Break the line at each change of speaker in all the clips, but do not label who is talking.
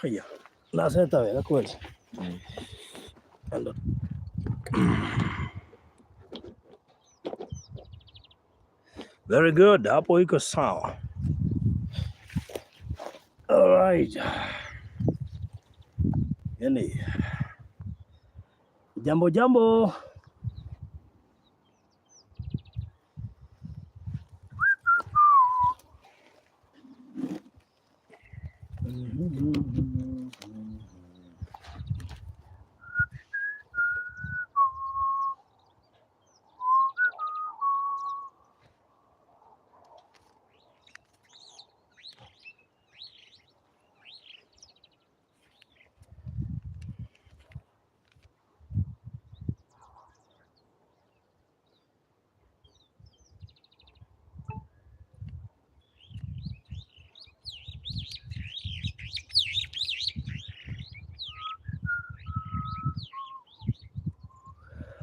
Haya. Naseta wewe kweli. Very good. Hapo iko sawa. All right. Yani. Jambo.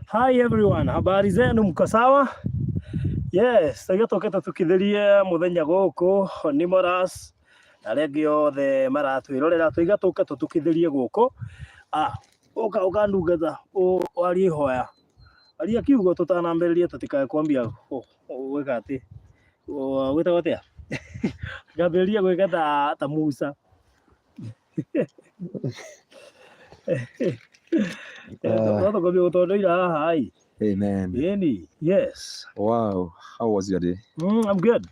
Hi everyone, habari zenu, mko sawa? Yes, tugitoketa tukithirie muthenya guku ni moras na regi othe maratwirorera tugatuka tukithirie guku uka ndungata wari hoya ari akiugo tutanambiririe tutikae kwambia weka ati wita atia ngambiririe gwika ta Musa.
Amen.
Jioni. Yes.
Wow. How was your day?
I'm good.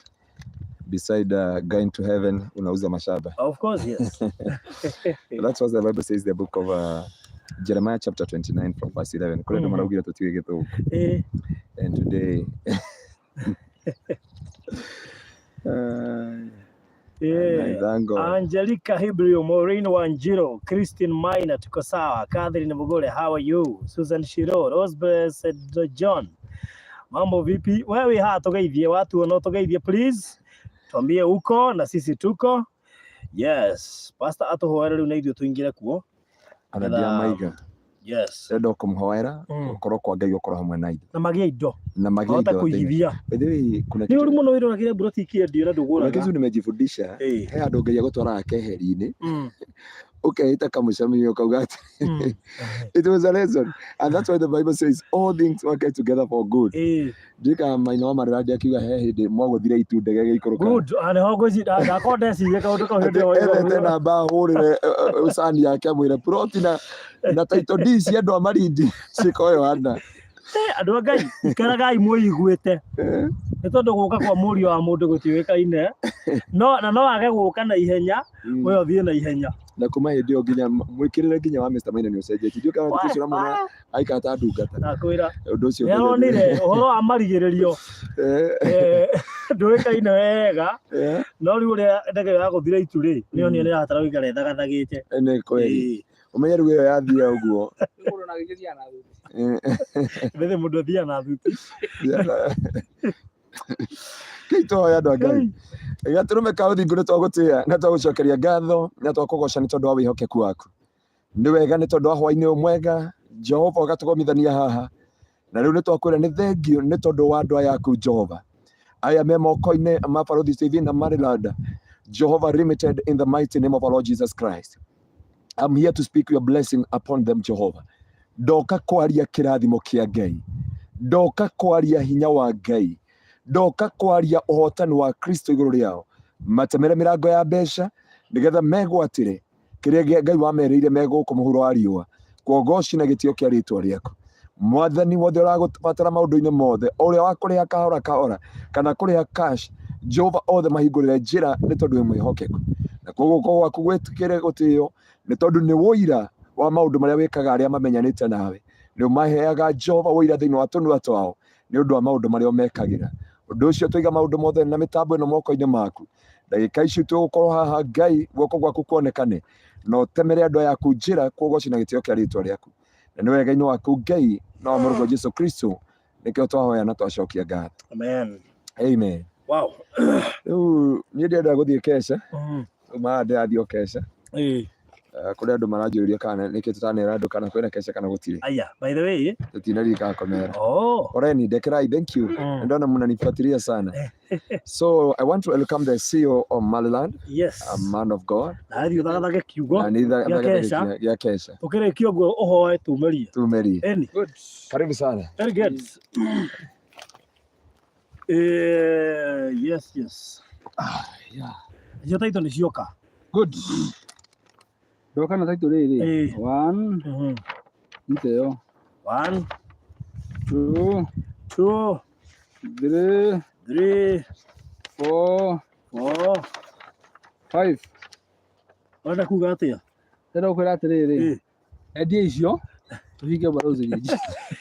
Beside going to heaven, unauza mashaba.
Of course, yes.
That's what the Bible says, the book of Jeremiah chapter 29 from verse 11. And today...
Angelica Hebrew, Maureen Wanjiro, Christine Maina, tuko sawa. Catherine Mugole, how are you? Susan Shiro, Rosebud said John. Mambo vipi? Wewe tugeithie watu wanaotugeithie please. Tuambie uko na sisi tuko. Yes. Pastor atuhoera riu na ithuĩ tuingire kuo.
Anadia maiga.
Yes.
Endo kumhoera ukorwo kwa Ngai ukorwo hamwe na ithuĩ.
Na magia indo.
Na magia indo.
Kuigithia.
Bethei kuna
kitu. Ni uri muno wiro kile broti kiendio na ndugura.
Kuna kitu nimejifundisha. He andu Ngai agutwara keheri-ini. Ukaita kamucamio ukauga ati. It was a lesson. And that's why the Bible says all things work together for good. Ndika maina wa maradi akiuga he hindi mwaguthira itu ndege gikoroka. Good.
Ane hogo ci ndakonde ci kaundu ka hindi
o. Ete na ba hurire usani yake amwire protein na taito DC andu amarindi cikoyo hana.
Andu Ngai ikaragai muiguite. Ni tondu guka kwa murio wa mundu gutiwikaine. No age guka na ihenya, we othie na ihenya.
Na kuma hindi o nginya mwikirire nginya wa Mr. Maina ni ucenjetie ndio kana tucura mwana aikata ndungata
nakwira
undu ucio
yaronire uhoro amarigiririo nduikaine wega no riu ria ndege ya guthira ituri ni oni ni ratara wikara ethagathagite
ni kweli umenye riu iyo yathia uguo
mundu na githia na thuti
bethe mundu athia na thuti
Kito ya andu Ngai gaturume ka uthingu ni twagutia na twagucokeria ngatho na twakugoca ni tondu wa wihokeku waku ni wega ni tondu wa hwaini umwega Jehova ugatugomithania haha na riu ni twakwira ni thengio ni tondu wa andu yaku Jehova aya me moko-ini ma Balozi TV na Maryland Jehovah limited in the mighty name of our Lord Jesus Christ. I'm here to speak your blessing upon them Jehovah. Ndoka kwaria kirathimo kia Ngai, ndoka kwaria hinya wa Ngai, ndoka kwaria uhotani wa Kristo iguru riao, matemere mirango ya mbeca nigetha megwatire kiria Ngai wamereire meguku muhuro wa riua kuogoci na gitio kia ritwa riaku. Mwathani wothe uragubatara maundu-ini mothe uria wa kuria kahora kana kuria cash Jehova othe mahingurire njira ni tondu wi mwihokeku na koguo gwaku gwitikire gutio ni tondu ni woira wa maundu maria wikaga aria mamenyanite nawe ni umaheaga Jehova woira thiini wa tunua twao ni undu wa maundu maria mekagira undu ucio twiga maundu mothe na mitambo ino moko-ini maku ndagika ici tugukorwo haha Ngai guoko gwaku kuonekane no temere andu yaku njira kuogoci na gitio kia ritwa riaku na ni wega-ini waku Ngai na wa murugo Jesu Kristo nikio twahoya na twacokia ngatho.
Amen.
Amen.
Wow.
Riu ni ndirenda guthie kesha. Uma ndirathio kesha. Kuri andu maranjũria kana niki tutanera andu kana kwena kesha kana gutire.
Aya, by the way.
Tutinarika komera.
Oh.
Oreni dekerai, thank you. Ndona mnanifuatilia sana. So I want to welcome the CEO of Maliland.
Yes.
A man of God.
Na hiyo thagathage kiugo.
Na ni thagathage ya kesha.
Tukire kiugo uhoe tumerie.
Tumerie.
Eni.
Good.
Karibu sana.
Very good. Yes.
Yeah.
Hiyo taito ni sioka.
Good. Doka na taito riri. 1. Niteo.
1
2
2 3
4 5.
Wanda kuga atia?
Tera ukwira atiriri. Endia icio tuhinge Balozi rĩngĩ.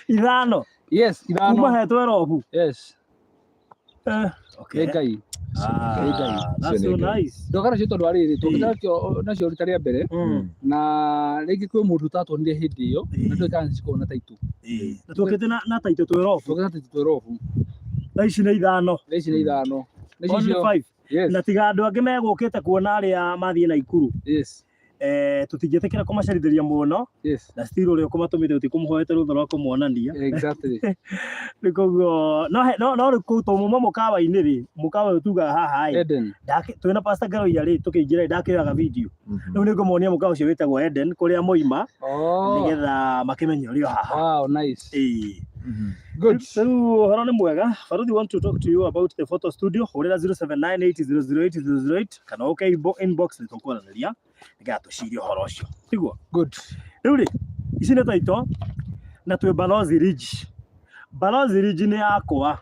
Ithano.
Yes, ithano.
Kuma hetwe robu.
Yes.
Okay.
Ngai.
That's so nice.
Ndokana cio tondu ariri tungitara nacio rita rĩa mbere na rĩngĩ kwĩ mũndũ tatwonire hĩndĩ ĩyo na ndũĩ kana cikorwo na taitũ.
Na tukĩte na taitũ twĩ robu.
Tukĩte na taitũ twĩ robu.
Na ici nĩ ithano.
Ici nĩ ithano.
Only 5.
Yes.
Na tiga andũ angĩ megũkĩte kuona arĩa mathiĩ na ikuru.
Yes.
Tutingĩtĩkĩra kũmacerithĩria mũno.
Yes.
Na still ũrĩa ũkũmatũmĩte ũtikũmũhoete rũtha rwa kũmuonania.
Exactly.
Nĩ koguo no kũu tũmuma mũkawa-inĩ rĩ, mũkawa ũtugaga haha ĩ.
Eden.
Twĩna Pastor Garoia rĩ tũkĩingĩra ndakĩoyaga video. Rĩu nĩngũmonia mũkawa ũcio wĩtagwo Eden kũrĩa moima. Nĩgetha makĩmenye ũrĩa haha.
Wow, nice.
Good. So horo nĩ mwega. Balozi want to talk to you about the photo studio. Hũrĩra 0798008008 kana inbox nĩtũkwaranĩria. Nĩgatũciria ũhoro ũcio. Tiguo.
Good.
Rĩu rĩ ici nĩ taito na twĩ Balozi Ridge. Balozi Ridge nĩ yakwa.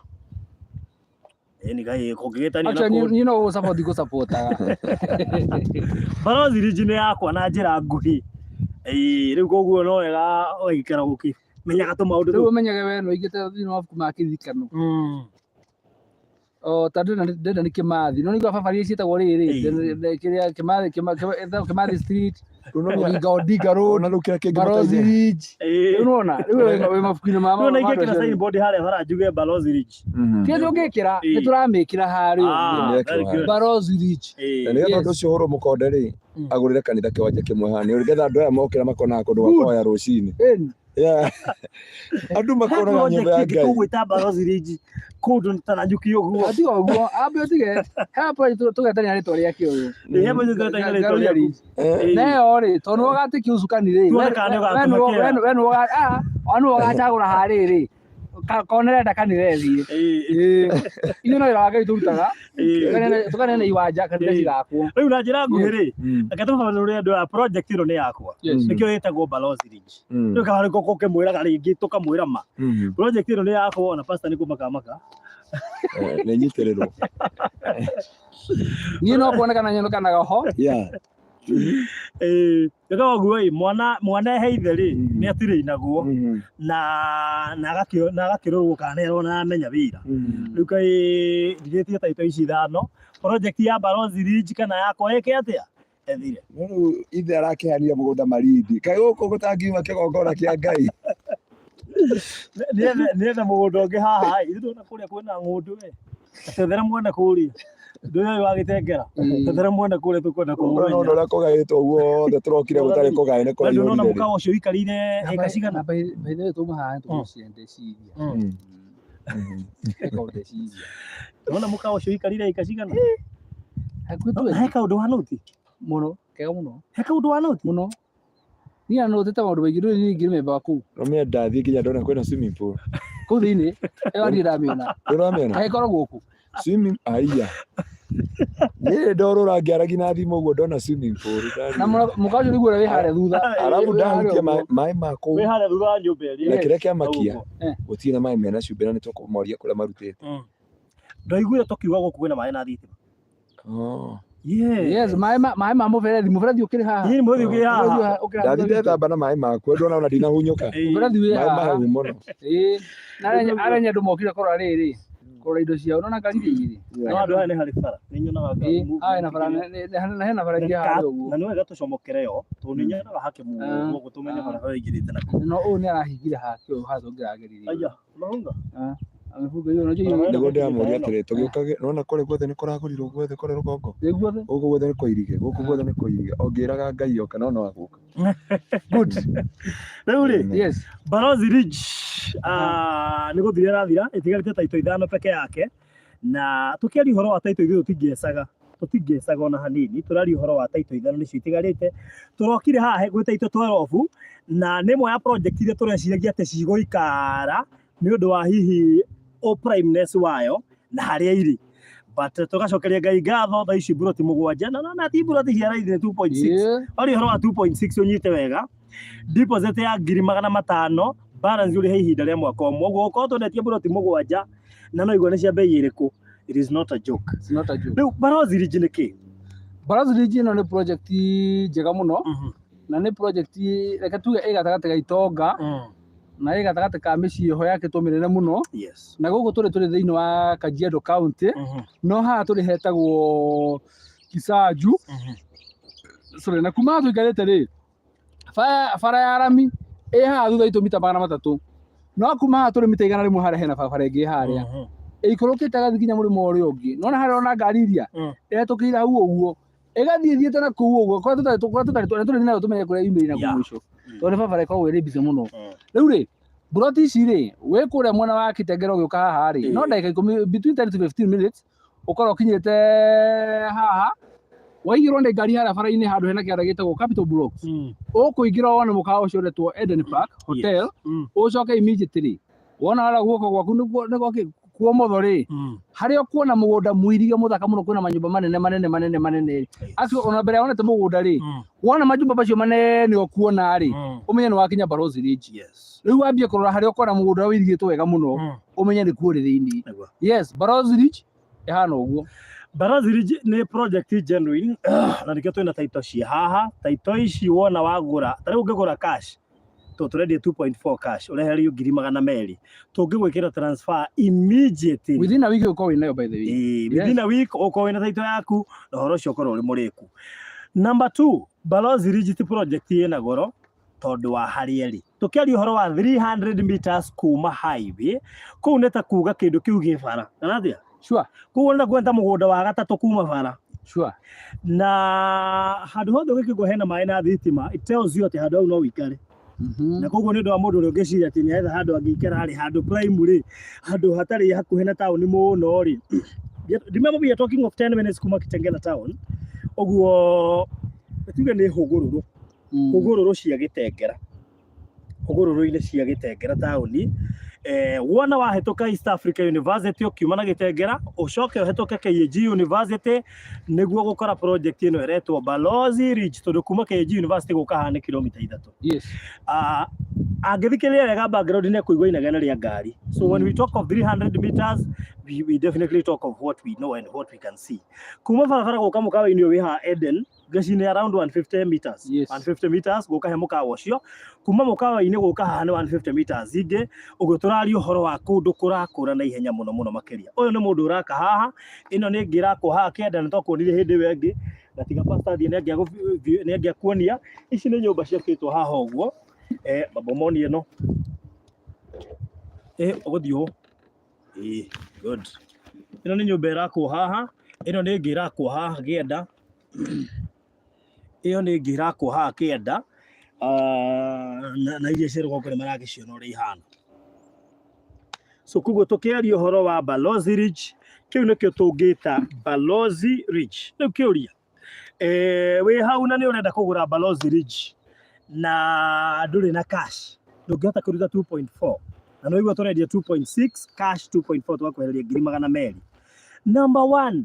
Ni gai kũngĩgĩtania na
Actually, you know support.
Balozi Ridge nĩ yakwa na njĩra nguhĩ. Rĩu koguo no wega ũgaikara menyaga tũmaũndũ
rĩu ũmenyage we no igĩte thĩinĩ wa mabuku ma kĩririkano. Tondũ ndenda nĩ Kĩmathi no nĩgwa baba ciĩtagwo rĩrĩ kĩrĩa Kĩmathi Street Odinga Road Balozi Ridge. Unaona rĩu wĩ mabuku-inĩ ma
na igĩkĩra signboard harĩa baranjuge Balozi Ridge.
Kĩrĩa tũngĩkĩra nĩ tũramĩkĩra harĩa Balozi Ridge.
Na nĩgetha ũndũ ũcio ũhũrwo mũkonde rĩ agũrĩre kanitha kĩwanja kĩmwe haha nĩgetha andũ aya mokĩra makonaga kũndũ gwa kũhoya rũcinĩ. Andũ makonaga nyũmba ya Ngai.
Kũgwĩta Balozi Ridge kũndũ taranjuki ũguo.
Atiga ũguo ambe ũtige hapo tũgetania rĩtwa rĩake ũyũ.
Hapo tũgetania rĩtwa rĩake.
Nayo rĩ tondũ ũgatĩkia ũcukani rĩ. We nũ ũgacagũra harĩ konere ndakanire thiĩ. Iyo no ĩra Ngai tũrutaga. Tũkanene iwanja kanitha cigakwo.
Rĩu na njĩra nguhĩ rĩ reke tũbabarĩre andũ a project ĩno nĩ yakwa. Nĩkĩo ĩtagwo Balozi Ridge. Rĩu kana rĩko kũkĩmwĩraga rĩngĩ tũkamwĩra ma. Project ĩno nĩ yakwa na pastor nĩ kũmakamaka.
Nĩ nyitĩrĩrwo.
Niĩ no kuonekana nyonekanaga ho.
Ĩka ũguo mwana eheithe rĩ nĩ atirĩ inagwo na agakĩrorwo kana nĩarona amenya wĩra. Rĩu kaĩ ndigĩtie taito ici ithano project ya Balozi Ridge kana yakwa ĩke atĩa ethire.
Rĩu ithe arakĩhania mũgũnda Malindi kaĩ gũkũ gũtangiuma kĩgongona kĩa Ngai.
Nĩetha mũgũnda ũngĩ haha ithuĩ kũrĩa kwĩna ng'ũndũ tethera mwena kũrĩa ndũĩ wagĩtengera tethera mwena kũrĩa tũkwenda kũmũmenya.
No ũrĩa kũgaĩtwo guothe tũrokire gũtarĩ kũgaĩ nĩ kũrĩa
nĩona mũkawa ũcio ikarire eka cigana.
Baithe tũma haha tũciendeciria.
Nĩona mũkawa ũcio ikarire eka cigana.
Heka
ũndũ wa noti
mũno kega mũno.
Heka ũndũ wa noti
mũno. Niĩ notete maũndũ maingĩ ndũĩ niĩ ngĩrĩmemba kũu.
Romia ndathiĩ nginya ndona kwĩna swimming pool.
Kũu thĩinĩ ĩyo niĩ ndamĩona.
Ndĩramĩona.
Agĩkoragwo gũkũ.
Swimming aya. Nĩ ndorora ngĩaragia na thimũ ũguo ndona swimming pool.
Na mũkawa ũcio nĩguo wĩ harĩa thutha.
Arabu ndahutia maĩ ma kũu.
Wĩ harĩa thutha wa nyũmba ĩrĩa.
Na kĩrĩa kĩamakia gũtirĩ na maĩ mena cumbĩ na nĩtũkũmoria kũrĩa marutĩte.
Ndaiguire tũkiuga gũkũ kwĩna maĩ na thitima.
Yes, maĩ ma mũberethi ũkĩrĩ haha.
Niĩ mũberethi ũkĩrĩ haha.
Ndathire thamba na maĩ maku ndona ona ndinahunyũka.
Mũberethi wĩ haha.
Maĩ mahehu mũno.
Na arenya andũ mokire kũrora rĩrĩ. Kũrora indo ciao nona ngarire igĩrĩ.
No andũ aya nĩ harĩ bara. Nĩnyonaga
na bara na hena bara ingĩ haha ũguo.
Na nĩ wega tũcomokere yo tondũ nĩnyonaga hake mũno ũguo tũmenye bara ĩingĩrĩte na.
No ũyũ nĩ arahingire haha kĩo haha tũngĩrageririe.
Aya, mahunga.
amefuga hiyo unajua
hiyo ndio ndio amuri atire tugiukage nona kore gwothe ni kuragurirwo gwothe kore rugongo
gwothe
guku gwothe ni koirige guku gwothe ni koirige ongiraga ngai oka nona waguka good
Reuli
yes
Balozi Ridge ni guthira rathira itigarite taito ithano peke yake na tukiari horo wa taito ithu tutingecaga ona hanini turari horo wa taito ithano ni citigarite turokire haha gwi taito 12 na nimwe ya project ile tureciragia ati cigoikara ni undu wa hihi o primeness wayo na haria iri but tugacokeria ngai ngatho tha ici buroti mugwanja na ti buroti cia raithi 2.6 ori horo wa 2.6 unyite wega deposit ya 500,000 balance uri he ihinda ria mwaka umwe uguo ko twendetie buroti mugwanja na no igwa ni cia bei iriku. It is not a joke.
It's not a joke.
Riu Balozi Ridge ni ki?
Balozi Ridge no ni project njega muno na ni project reke tuge igatagate ga Itonga na igatagate ka micii ho yake tumirene muno.
Yes.
Na gugu turi thiini wa Kajiado County no ha turi hetagwo Kisaju. Sorry na kuma tuikarite ri fara ya rami ha thutha itu mita 300 no kuma ha turi mita 100 haria hena fara ingi haria ikorokite gathikinya murimo uri ungi nona haria ona ngari iria tukira hau uguo igathiithiite na kuu uguo kwa tutari nayo tumenye kuria email na kumwisho tondu baba ikoragwo iri busy muno riu ri buroti ici ri we kuria mwena wa Kitengera ugiuka haha ri no ndagika 10 between 10 to 15 minutes ukorwo kinyite haha waigirwo nĩ ngari haria bara-inĩ handũ hena kĩara gĩtagwo Capital Blocks ũkũingĩra wone mũkawa ũcio ũretwo Eden Park Hotel ũcoke immediately wona haria guoko gwaku nĩgwo kuo motho ri haria ũkuona mũgũnda mũirige mũthaka mũno kwĩna manyũmba manene acio ona mbere wonete mũgũnda ri wona manyũmba macio manene ũkuona ri ũmenye nĩ wakinya Balozi Ridge rĩu wambie kũrora haria ũkona mũgũnda ũirigĩtwo wega mũno ũmenye nĩ kuo rĩ thĩinĩ yes Balozi Ridge ĩhana ũguo.
Balozi Ridge ni project genuine na nikio twina taito cia haha taito ici wona wagura tari ungigura cash turedia 2.4 cash ureherio 200,000 tungigwikira transfer immediately
within a week uko winayo by the way
within a week uko wina taito yaku na horo cio korwo uri muriku. Number 2 Balozi Ridge ti project ina goro tondu wa haria ri tukiaria horo wa 300 meters kuma highway kuu neta kuga kindu kiu gibara nathia
sure
kuona kwenda mugunda wa gatatu kuma bara
sure
na handu hothe gikigwo hena mai na thitima it tells you ati handu au no wikare na koguo ni ndu wa mundu uri ungiciria ati ni etha handu angikara ri handu primary handu hatari hakuhi na town muno ri remember we are talking of 10 minutes kuma Kitengela town oguo tuge ni hugururu cia Gitengera hugururu-ini cia Gitengera town wona wahituka East Africa University ukiuma na Gitengera ucoke uhituke KG University niguo gukora project ino iretwo Balozi Ridge tondu kuma KG University guka haha ni kilomita 3
yes
angithikiria wega background ni kuigwa inegene ria ngari so when we talk of 300 meters we definitely talk of what we know and what we can see kuma barabara guka mukawa-ini wi ha Eden gacini around 150 meters
yes.
150 meters guka he mukawa ucio kuma mukawa-ini guka haha ni 150 meters ingi uguturario horo wa kundu kurakura na ihenya muno makiria uyu ni mundu uraka haha ino ni ngirako haha kenda nitokuonire hindi wengi gatiga pastor thie ni angia kuonia ici ni nyumba ciakitwo haha uguo babo moni ino uguthio good ino ni nyumba irako haha ino ni ngirako haha gienda iyo ni ngirako haha kienda na iria ciriko kuri maragiciona uri ihana so kuguo tukiaria horo wa Balozi Ridge kiu nikio tungita Balozi Ridge riu kiuria we hau na ni urenda kugura Balozi Ridge na nduri na cash ndungihota kuruta 2.4 na no igwa turendia 2.6 cash 2.4 twakwehereria 200,000. Number 1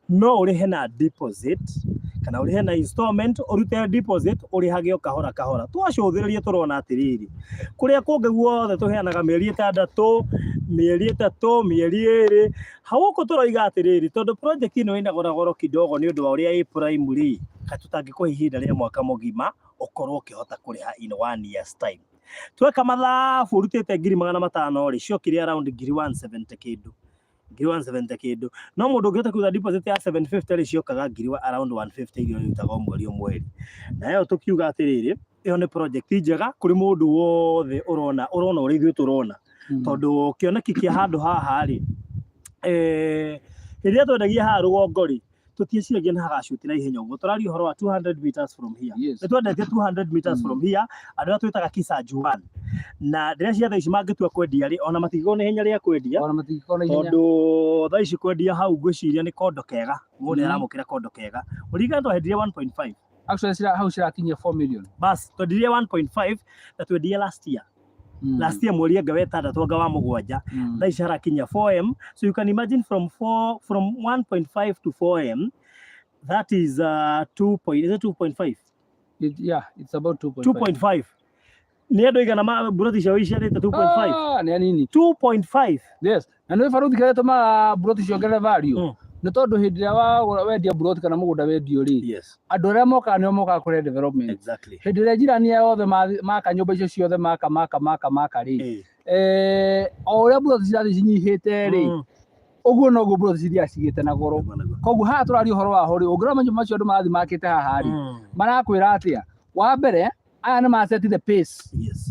no urihe na deposit kana urihe na installment urute deposit urihage o kahora twacuthiririe turona atiriri kuria kungi guothe tuheanaga mieri 6 mieri 3 mieri 2 hauko turoiga atiriri tondu project ino ina goro kidogo ni undu wa uria i primary katutangikuhe ihinda ria mwaka mugima ukorwo ukihota kuriha in 1 year's time tweka mathabu urutite 500,000 ri ciokire around 170 kindu 170 kindu no mundu ungihota kuiga deposit ya 750 ri ciokaga around 150 irio yutaga mweri umwe na yo tukiuga atiriri iyo ni project njega kuri mundu wothe urona uri ithuĩ turona tondu kioneki kia handu haha ri iria twendagia haha rugongo ri tutieciragia na hagacuti na ihenya uguo turario horo wa 200 meters from here ni twendete 200 meters from here andu aria twitaga kisa Juan na ndĩreciria thaa ici mangĩtua kwendia rĩ ona matigĩkorwo na ihenya rĩa kwendia tondũ thaa ici kwendia hau ngwĩciria nĩ kondo kega mũndũ aramũkĩra kondo kega ũringana twahendirie 1.5
actually hau cirakinyia 4 million
bas twendirie 1.5 na twendie last year mweri anga wetandatũ anga wa mũgwanja thaa ici harakinya 4M so you can imagine from 1.5 to 4M that is 2.5
yeah it's about
2.5 ni andu igana buroti cio iciarite 2.5
ni anini
2.5
yes na nĩ baruti kare tuma buroti ciongerere value nĩ tondũ hĩndĩ ĩrĩa wendia buroti kana mũgũnda wendio rĩ andũ arĩa mokaga nĩo mokaga kũrĩa development
exactly
hĩndĩ ĩrĩa njirani yothe maka nyũmba icio ciothe maka rĩ o ũrĩa buroti cirathiĩ cinyihĩte rĩ ũguo noguo buroti cithiaga cigĩte na goro koguo haha tũraria ũhoro wa ho rĩ ũngĩrora manyũmba macio andũ marathiĩ makĩte haha rĩ marakwĩra atĩa wa mbere aya nĩ maceti the pace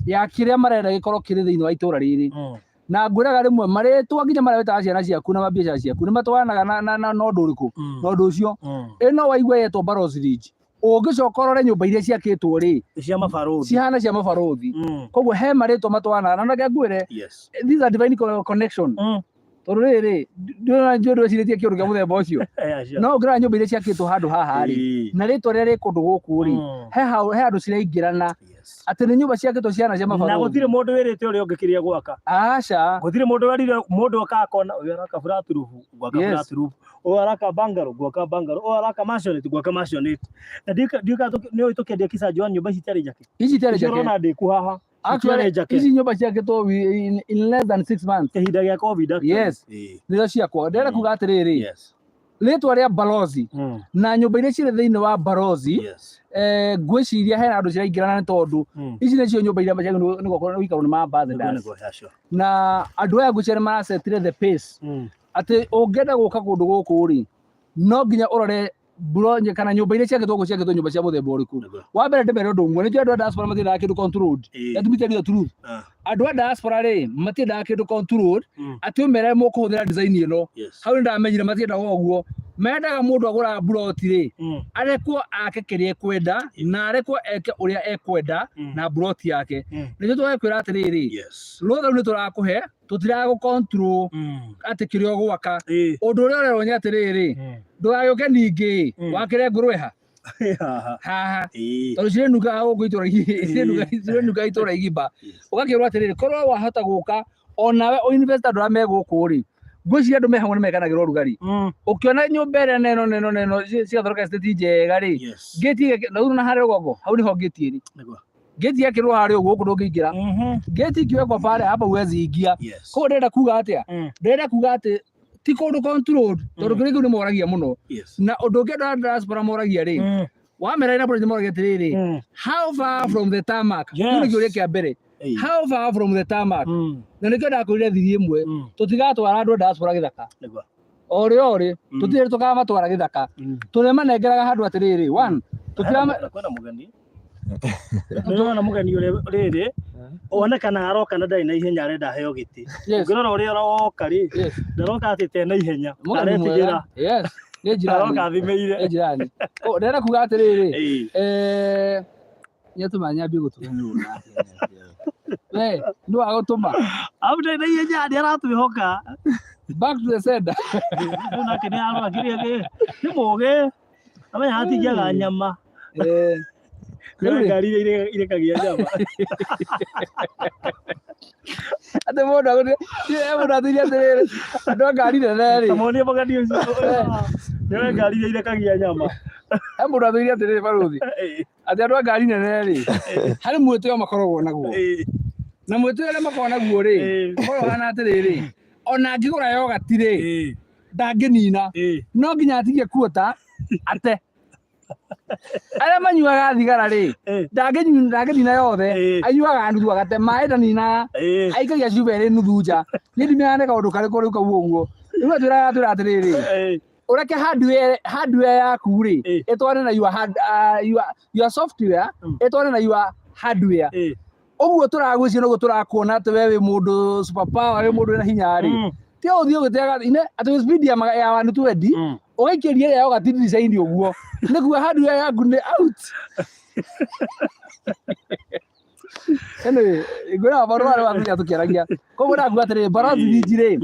ya kĩrĩa marenda gĩkorwo kĩrĩ thĩinĩ wa itũra rĩrĩ na ngwĩraga rĩmwe marĩtwa nginya marĩa wĩtaga ciana ciaku na mabiacara ciaku nĩ matwaranaga na ũndũ ũrĩkũ na ũndũ ũcio ĩno waigua yetwo Balozi Ridge ũngĩcoka ũrore nyũmba iria ciakĩtwo rĩ cihana cia mabarothi koguo he marĩtwa matwaranaga na reke ngwĩre these are divine connection tondũ rĩrĩ ndĩrona wecirĩtie kĩũndũ kĩa mũthemba ũcio no ũngĩrora nyũmba iria ciakĩtwo handũ haha rĩ na rĩtwa rĩrĩa rĩ kũndũ gũkũ rĩ he andũ ciraingĩrana atĩ nĩ nyũmba ciakĩtwo ciana cia mabarothi
na gũtirĩ mũndũ wĩrĩte ũrĩa ũngĩ kĩrĩa gwaka
aca
gũtirĩ mũndũ werire mũndũ akakona ũyũ araka flat roof gwaka flat roof ũyũ araka bungalow gwaka bungalow ũyũ araka maisonette gwaka maisonette na ndiuka nĩ tũkĩendia kisa Juan nyũmba ici tiarĩ njake ũrona ndĩku haha
actually ici nyũmba ciakĩtwo in less than 6 months
ihinda gĩa covid
yes nĩcio ciakwo ndĩrenda kuga atĩrĩrĩ rĩtwa rĩa Balozi na nyũmba iria cirĩ thĩinĩ wa Balozi ngwĩciria hena andũ ciraingĩrana nĩ tondũ ici nĩcio nyũmba iria maciagĩrĩirwo nĩ gũkorwo gũikarwo nĩ ambassadors na andũ aya ngwĩciria nĩ maracetire the pace atĩ ũngĩenda gũka kũndũ gũkũ rĩ no nginya ũrore buronye kana nyũmba iria ciakĩtwo nyũmba cia mũthemba ũrĩkũ wa mbere ndĩmere ũndũ ũmwe nĩkĩo andũ a diaspora matiendaga kĩndũ controlled yatumite the truth andũ a diaspora rĩ matiendaga kĩndũ controlled atĩ ũmere mũkũhũthĩra design ĩno hau nĩ ndamenyire matiendaga ũguo mendaga mũndũ agũra buroti rĩ arekwo ake kĩrĩa ekwenda na arekwo eke ũrĩa ekwenda na buroti yake nĩkĩo tũgekwĩra atĩrĩrĩ rũtha rũu nĩ tũrakũhe tũtiraga gũcontrol atĩ kĩrĩa ũgwaka ũndũ ũrĩa ũrerwo nĩ atĩrĩrĩ ndũgagĩũke ningĩ wakĩre ngũrwe haha tondũ cirenungaga gũkũ cirenungaga itũra igimba ũgakĩrwo atĩrĩrĩ korwo wahota gũka onawe ũinvest andũ arĩa me gũkũ rĩ ngwĩciria andũ mehamwe nĩ mekanagĩra ũrugarĩ ũkĩona nyũmba ĩrĩa neno cigathondeka estate njega rĩ ngĩti na harĩa rũgongo hau nĩho ngĩti ĩrĩ ngĩti yakĩrwo harĩa ũguo gũkũ ndũngĩingĩra ngĩti ingĩwekwo pale hapa huwezi ingia koguo ndĩrenda kuga atĩa ndĩrenda kuga atĩ ti kũndũ controlled tondũ kĩrĩa kĩu nĩ moragia mũno na ũndũ ũngĩ andũ a diaspora moragia rĩ wamera na bũrũri moragia atĩrĩrĩ how far from the tarmac kĩu nĩ kĩũria kĩa mbere how far from the tarmac na nĩkĩo ndakwĩrire thiri ĩmwe tũtigatwara andũ a diaspora gĩthaka orĩ tũtirĩ tũkamatwara gĩthaka tũrĩmanengeraga handũ atĩrĩrĩ one
kwĩna mũgeni nĩwona mũgeni rĩrĩ onekana aroka na ndarĩ na ihenya arenda heo gĩtĩ ũngĩrora ũrĩa aroka rĩ ndaroka atĩ te na ihenya aretigĩra
nĩ njirani
aroka thimĩire
nĩ njirani ndĩrenda kuga atĩrĩrĩ nĩatũma nyambie gũtũganĩrwo nake nĩ wagũtũma
abũte na ihenya nĩ aratwĩhoka
back to the sender
nake nĩ aroka kĩrĩa nĩ mũgĩ amenya hatingiaga nyama ngari iria irekagia nyama
atĩ mũndũ athiria atĩrĩrĩ andũ a ngari nene rĩ
tamonie mũgeni ũcio nĩwe ngari iria irekagia nyama
mũndũ athiria atĩrĩrĩ Balozi atĩ andũ a ngari nene rĩ harĩ mwĩtĩo makoragwo naguo na mwĩtĩo ũrĩa makoragwo naguo rĩ ũkoragwo hana atĩrĩrĩ ona angĩgũra yogati rĩ ndangĩnina no nginya atigie kuota ate arĩa manyuaga thigara rĩ ndangĩnina yothe anyuaga nuthu agate maĩ ndaninaga aikagia cuba ĩrĩ nuthu nja niĩ ndimenyaga nĩ kaũndũ karĩkũ rĩu kau ũguo rĩu twĩra atĩrĩrĩ ũreke hardware yaku rĩ ĩtwarane na your software ĩtwarane na your hardware Oguo turagwiciria no turakuona ati wewe mundu superpower wewe mundu wina hinya ri ti uthio gutega ine ati speed ya 120 ugaikiria ya ugatindirica ini uguo niguo handu ya ngune out ene igora barua wa kuja tukiaragia koguo ndakuga atiri Balozi rinjiri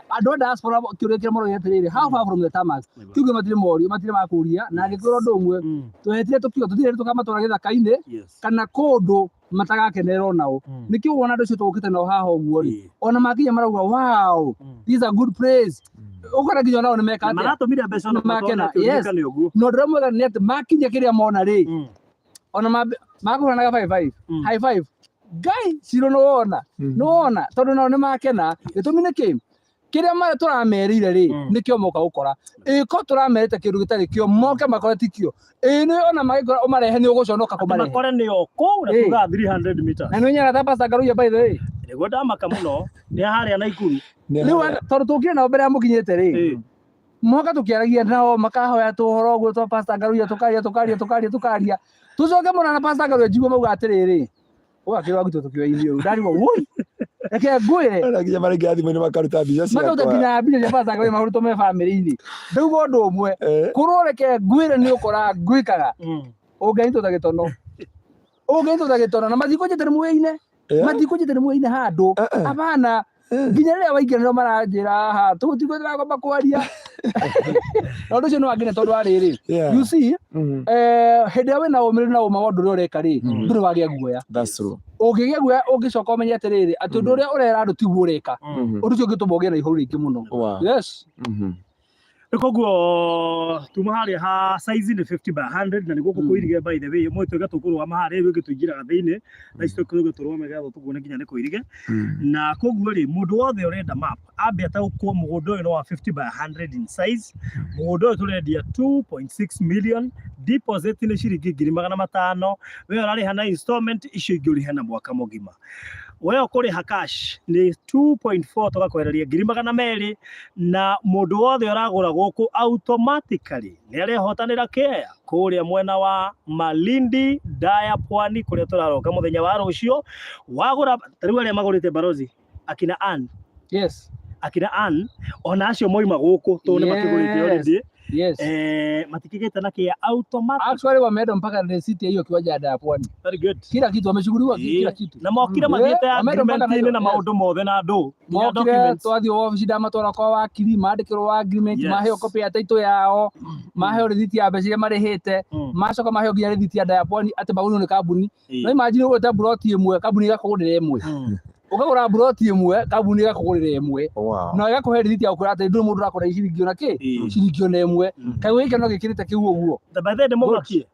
andu diaspora kiurekera moro yeterere how far from the tamas kiuge matire morio matire makuria na ngikoro ndumwe tuhetire tukigo tuthire tukamatora githaka-ini kana kundu matagakenerwo nao nikio wona ndu cio tukite nao haha uguo ri ona makinya marauga wow these are good place ukora nginya nao nimeka
maratumire mbeca no
makena no ndramwega ni ati makinya kiria mona ri ona makuhanaga 55 high five guy ciro no wona tondu nao nimakena gitumi niki kiria ma turamerire ri nikio moka gukora ko turamerite kindu gitari kio moke makore tikio ni ona magikora umarehe ni uguconoka kumarehe
makore ni oko na tuga 300 meters
na ni nyara ta pasta garuya by the way
nigo ndamaka muno ni haria na ikuru
ni tondu tukire na mbere amukinyete ri moka tukiaragia nao makahoya tuhoro guo to pasta garuya tukaria tucoke mona na pasta garuya jigwo mauga atiriri ugakirwa gitu tukiwa-ini ndari wo woi eke ngwire
ona nginya marenge athimo-ini makaruta mbica ciakwa
makaruta nginya mbica cia pasta garuya maruto me family-ini ndauga undu umwe kurwo reke ngwire ni ukora ngwikaga ungenyitwo ta gitono na mathikunjite ni muoine handu abana nginya riria waingĩra maranjĩra haha tũtigũtira ngomba kwaria na ũndũ ũcio nĩ wangene tondũ wa rĩrĩ you see hĩndĩ ĩrĩa wĩna ũmĩrĩru na ũma wa ũndũ ũrĩa ũreka rĩ ndũrĩ wagĩa guoya ũngĩgĩa guoya ũngĩcoka ũmenye atĩrĩrĩ atĩ ũndũ ũrĩa ũrera andũ tiguo ũreka ũndũ ũcio ũngĩtũma ũgĩe na ihũrũ rĩingĩ mũno yes
koguo tuma haria ha size ni 50 by 100 na niguo kuirige by the way mwe twega tukurwa mahari rĩu gĩtũingĩraga thĩinĩ na icio twega turwame gatho tuguone nginya nĩ kuirige na koguo rĩ mũndũ wothe ũrenda map ambe ataũkwo mũgũnda ũyũ no wa 50 by 100 in size mũgũnda ũyũ tũrendia 2.6 million deposit ni ciringi 500,000 wewe ũrarĩha na installment icio ingĩ ũrĩha na mwaka mũgima wewe ũkũrĩha cash ni 2.4 tũgakwereria 200,000 na mũndũ wothe ũragũra gũkũ automatically nĩ arehotanĩra kea kũrĩa mwena wa Malindi Daya Pwani kũrĩa tũraroka mũthenya wa rũciũ wagũra tarĩu arĩa magũrĩte Balozi akina Ann akina Ann ona acio moima gũkũ tondũ nĩ makĩgũrĩte already matikigeta na kia automatic
actually wameenda mpaka receipt hiyo kiwanja Daya Pwani
very good
kila kitu wameshughuliwa kila kitu
na mokire mathiete agreement na maundu mothe na ndu
nginya documents twathio office ndamatwara kwa wakiri mandikirwo wa agreement maheo copy ya title yao maheo receipt ya mbeca marihite macoka maheo nginya receipt ya Daya Pwani ati bagũrĩrwo nĩ kambuni no imagine ũgũte plot ĩmwe kambuni igakũgũrĩra ĩmwe ukagura plot ĩmwe kambuni igakũgũrĩra ĩmwe na igakũhe receipt ya ukura ati ndũrĩ mũndũ ũrakũra ciringi ona kĩ ciringi ona ĩmwe kaĩ gĩkĩ no gĩkĩrĩte kĩu ũguo
the by the democracy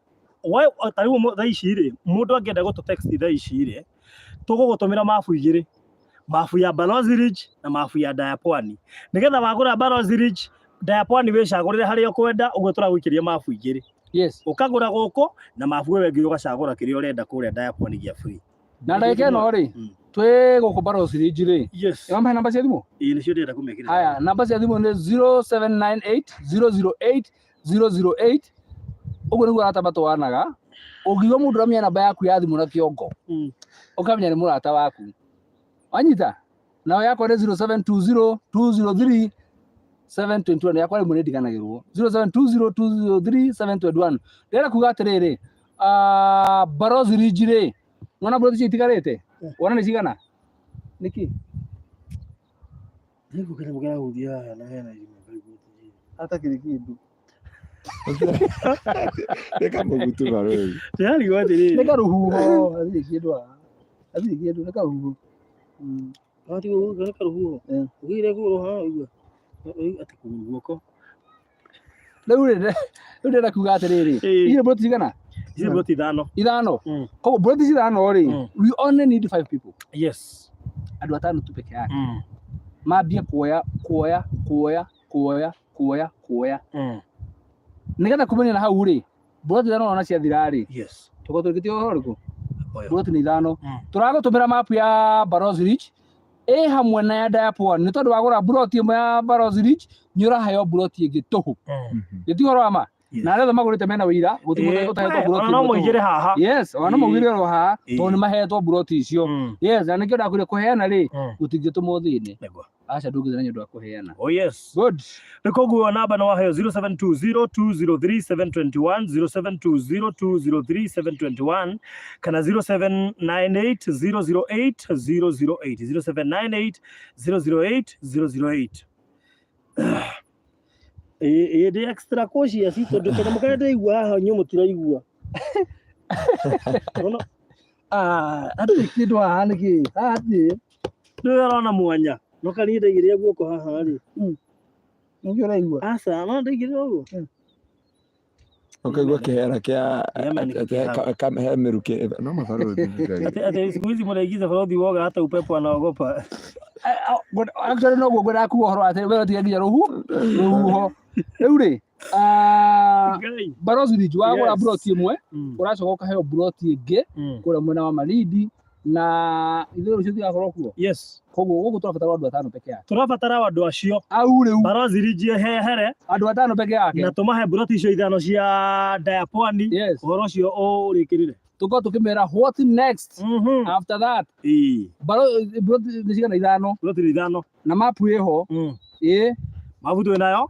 why tariu thaa ici rĩ mũndũ angĩenda gũtũ text thaa ici rĩ tũgũgũtũmĩra mabu igĩrĩ mabu ya Balozi Ridge na mabu ya Daya Pwani nigetha wagũra Balozi Ridge Daya Pwani wĩcagũrĩre harĩa ũkwenda ũguo tũragũikĩria mabu igĩrĩ ũkagũra gũkũ na mabu wewe ngĩ ũgacagũra kĩrĩa ũrenda kũrĩa Daya Pwani gĩa free
na ndagĩka ĩno rĩ twĩ gũkũ Balozi Ridge rĩ ĩwambe namba cia thimũ
nĩcio ndĩrenda kũmekĩra
haya namba cia thimũ nĩ 0798008008 ũguo nĩguo arata tũwanaga ũngiuga mũndũ ũramenya namba yaku ya thimũ na kĩongo ũkamenya nĩ mũrata waku wanyita nayo yakwa nĩ 0720203721 yakwa rĩmwe nĩndiganagĩrwo 0720203721 ndĩrenda kuga atĩrĩrĩ Balozi Ridge rĩ nona Balozi itigarĩte wona nĩ cigana niki
niko kana mugana udia na hena
hata kirikindu
Neka mũgutu Balozi
tayari wote rĩ
neka ruhuho athikĩndwa neka ruhuho
ati neka ruhuho ugire guruha igua ati kuguoko
rĩu ndĩrenda kuga atĩrĩrĩ icio plot cigana
icio plot ithano
koguo plot ithano rĩ we only need 5 people
yes
andũ atano tu peke yake mambie kuoya nigetha kumenya na hau rĩ plot ithano ona cia thirarĩ tuko tũrĩkĩtie ũhoro ũrĩkũ plot nĩ ithano tũragũtũmĩra mapu ya Balozi Ridge hamwe na ya Daya Pwani nĩ tondũ wagũra plot ĩmwe ya Balozi Ridge nĩ ũraheo plot ĩngĩ tũhũ gĩtigoro ama na arĩa magũrĩte mena wĩira gũtimũthe ũtahetwo buroti
no mũigĩre haha
yes ona mũigĩre ro haha tondũ nĩ mahetwo buroti icio yes na nĩkĩo ndakwĩra kũheana rĩ gũtingĩtũmwo thĩinĩ aca ndũngĩthenya nĩ ũndũ wa kũheana
yes
good
nĩ koguo namba no waheo 0720203721 0720203721 kana 0798008008 0798008008 ĩndĩ extra cautious tondũ kĩnyamũ kĩrĩa ndĩraigua haha nyuĩ mũtiraigua
andũ kĩndũ haha nĩkĩ haha nĩ
ndĩrona mwanya no kanĩ ndaigĩrĩra guoko haha rĩ
nĩkĩo ũraigua
aca no ndaigĩrĩra ũguo
Ukaigua kĩhera kĩa kameruke no mabarothi
ati siku hizi mnaigiza barothi woga hata upepo anaogopa
actually no guo ngwenda kuwa horo ati wewe tigia ruhu rĩu rĩ Balozi Ridge wagũra buroti ĩmwe ũracoka ũkaheo buroti ĩngĩ kũrĩa mwena wa Malindi na ithuĩ rĩcio tigakorwo kuo
yes
koguo gũkũ tũrabatara andũ atano peke yake
tũrabatara andũ acio
au rĩu
Balozi Ridge hehere
andũ atano peke yake
na tũmahe buroti icio ithano cia Diaponi ũhoro ũcio ũrĩkĩrire
tuko tukimera what next after that buroti nĩ cigana ithano
buroti nĩ ithano
na mapu ĩho
mabu twĩnayo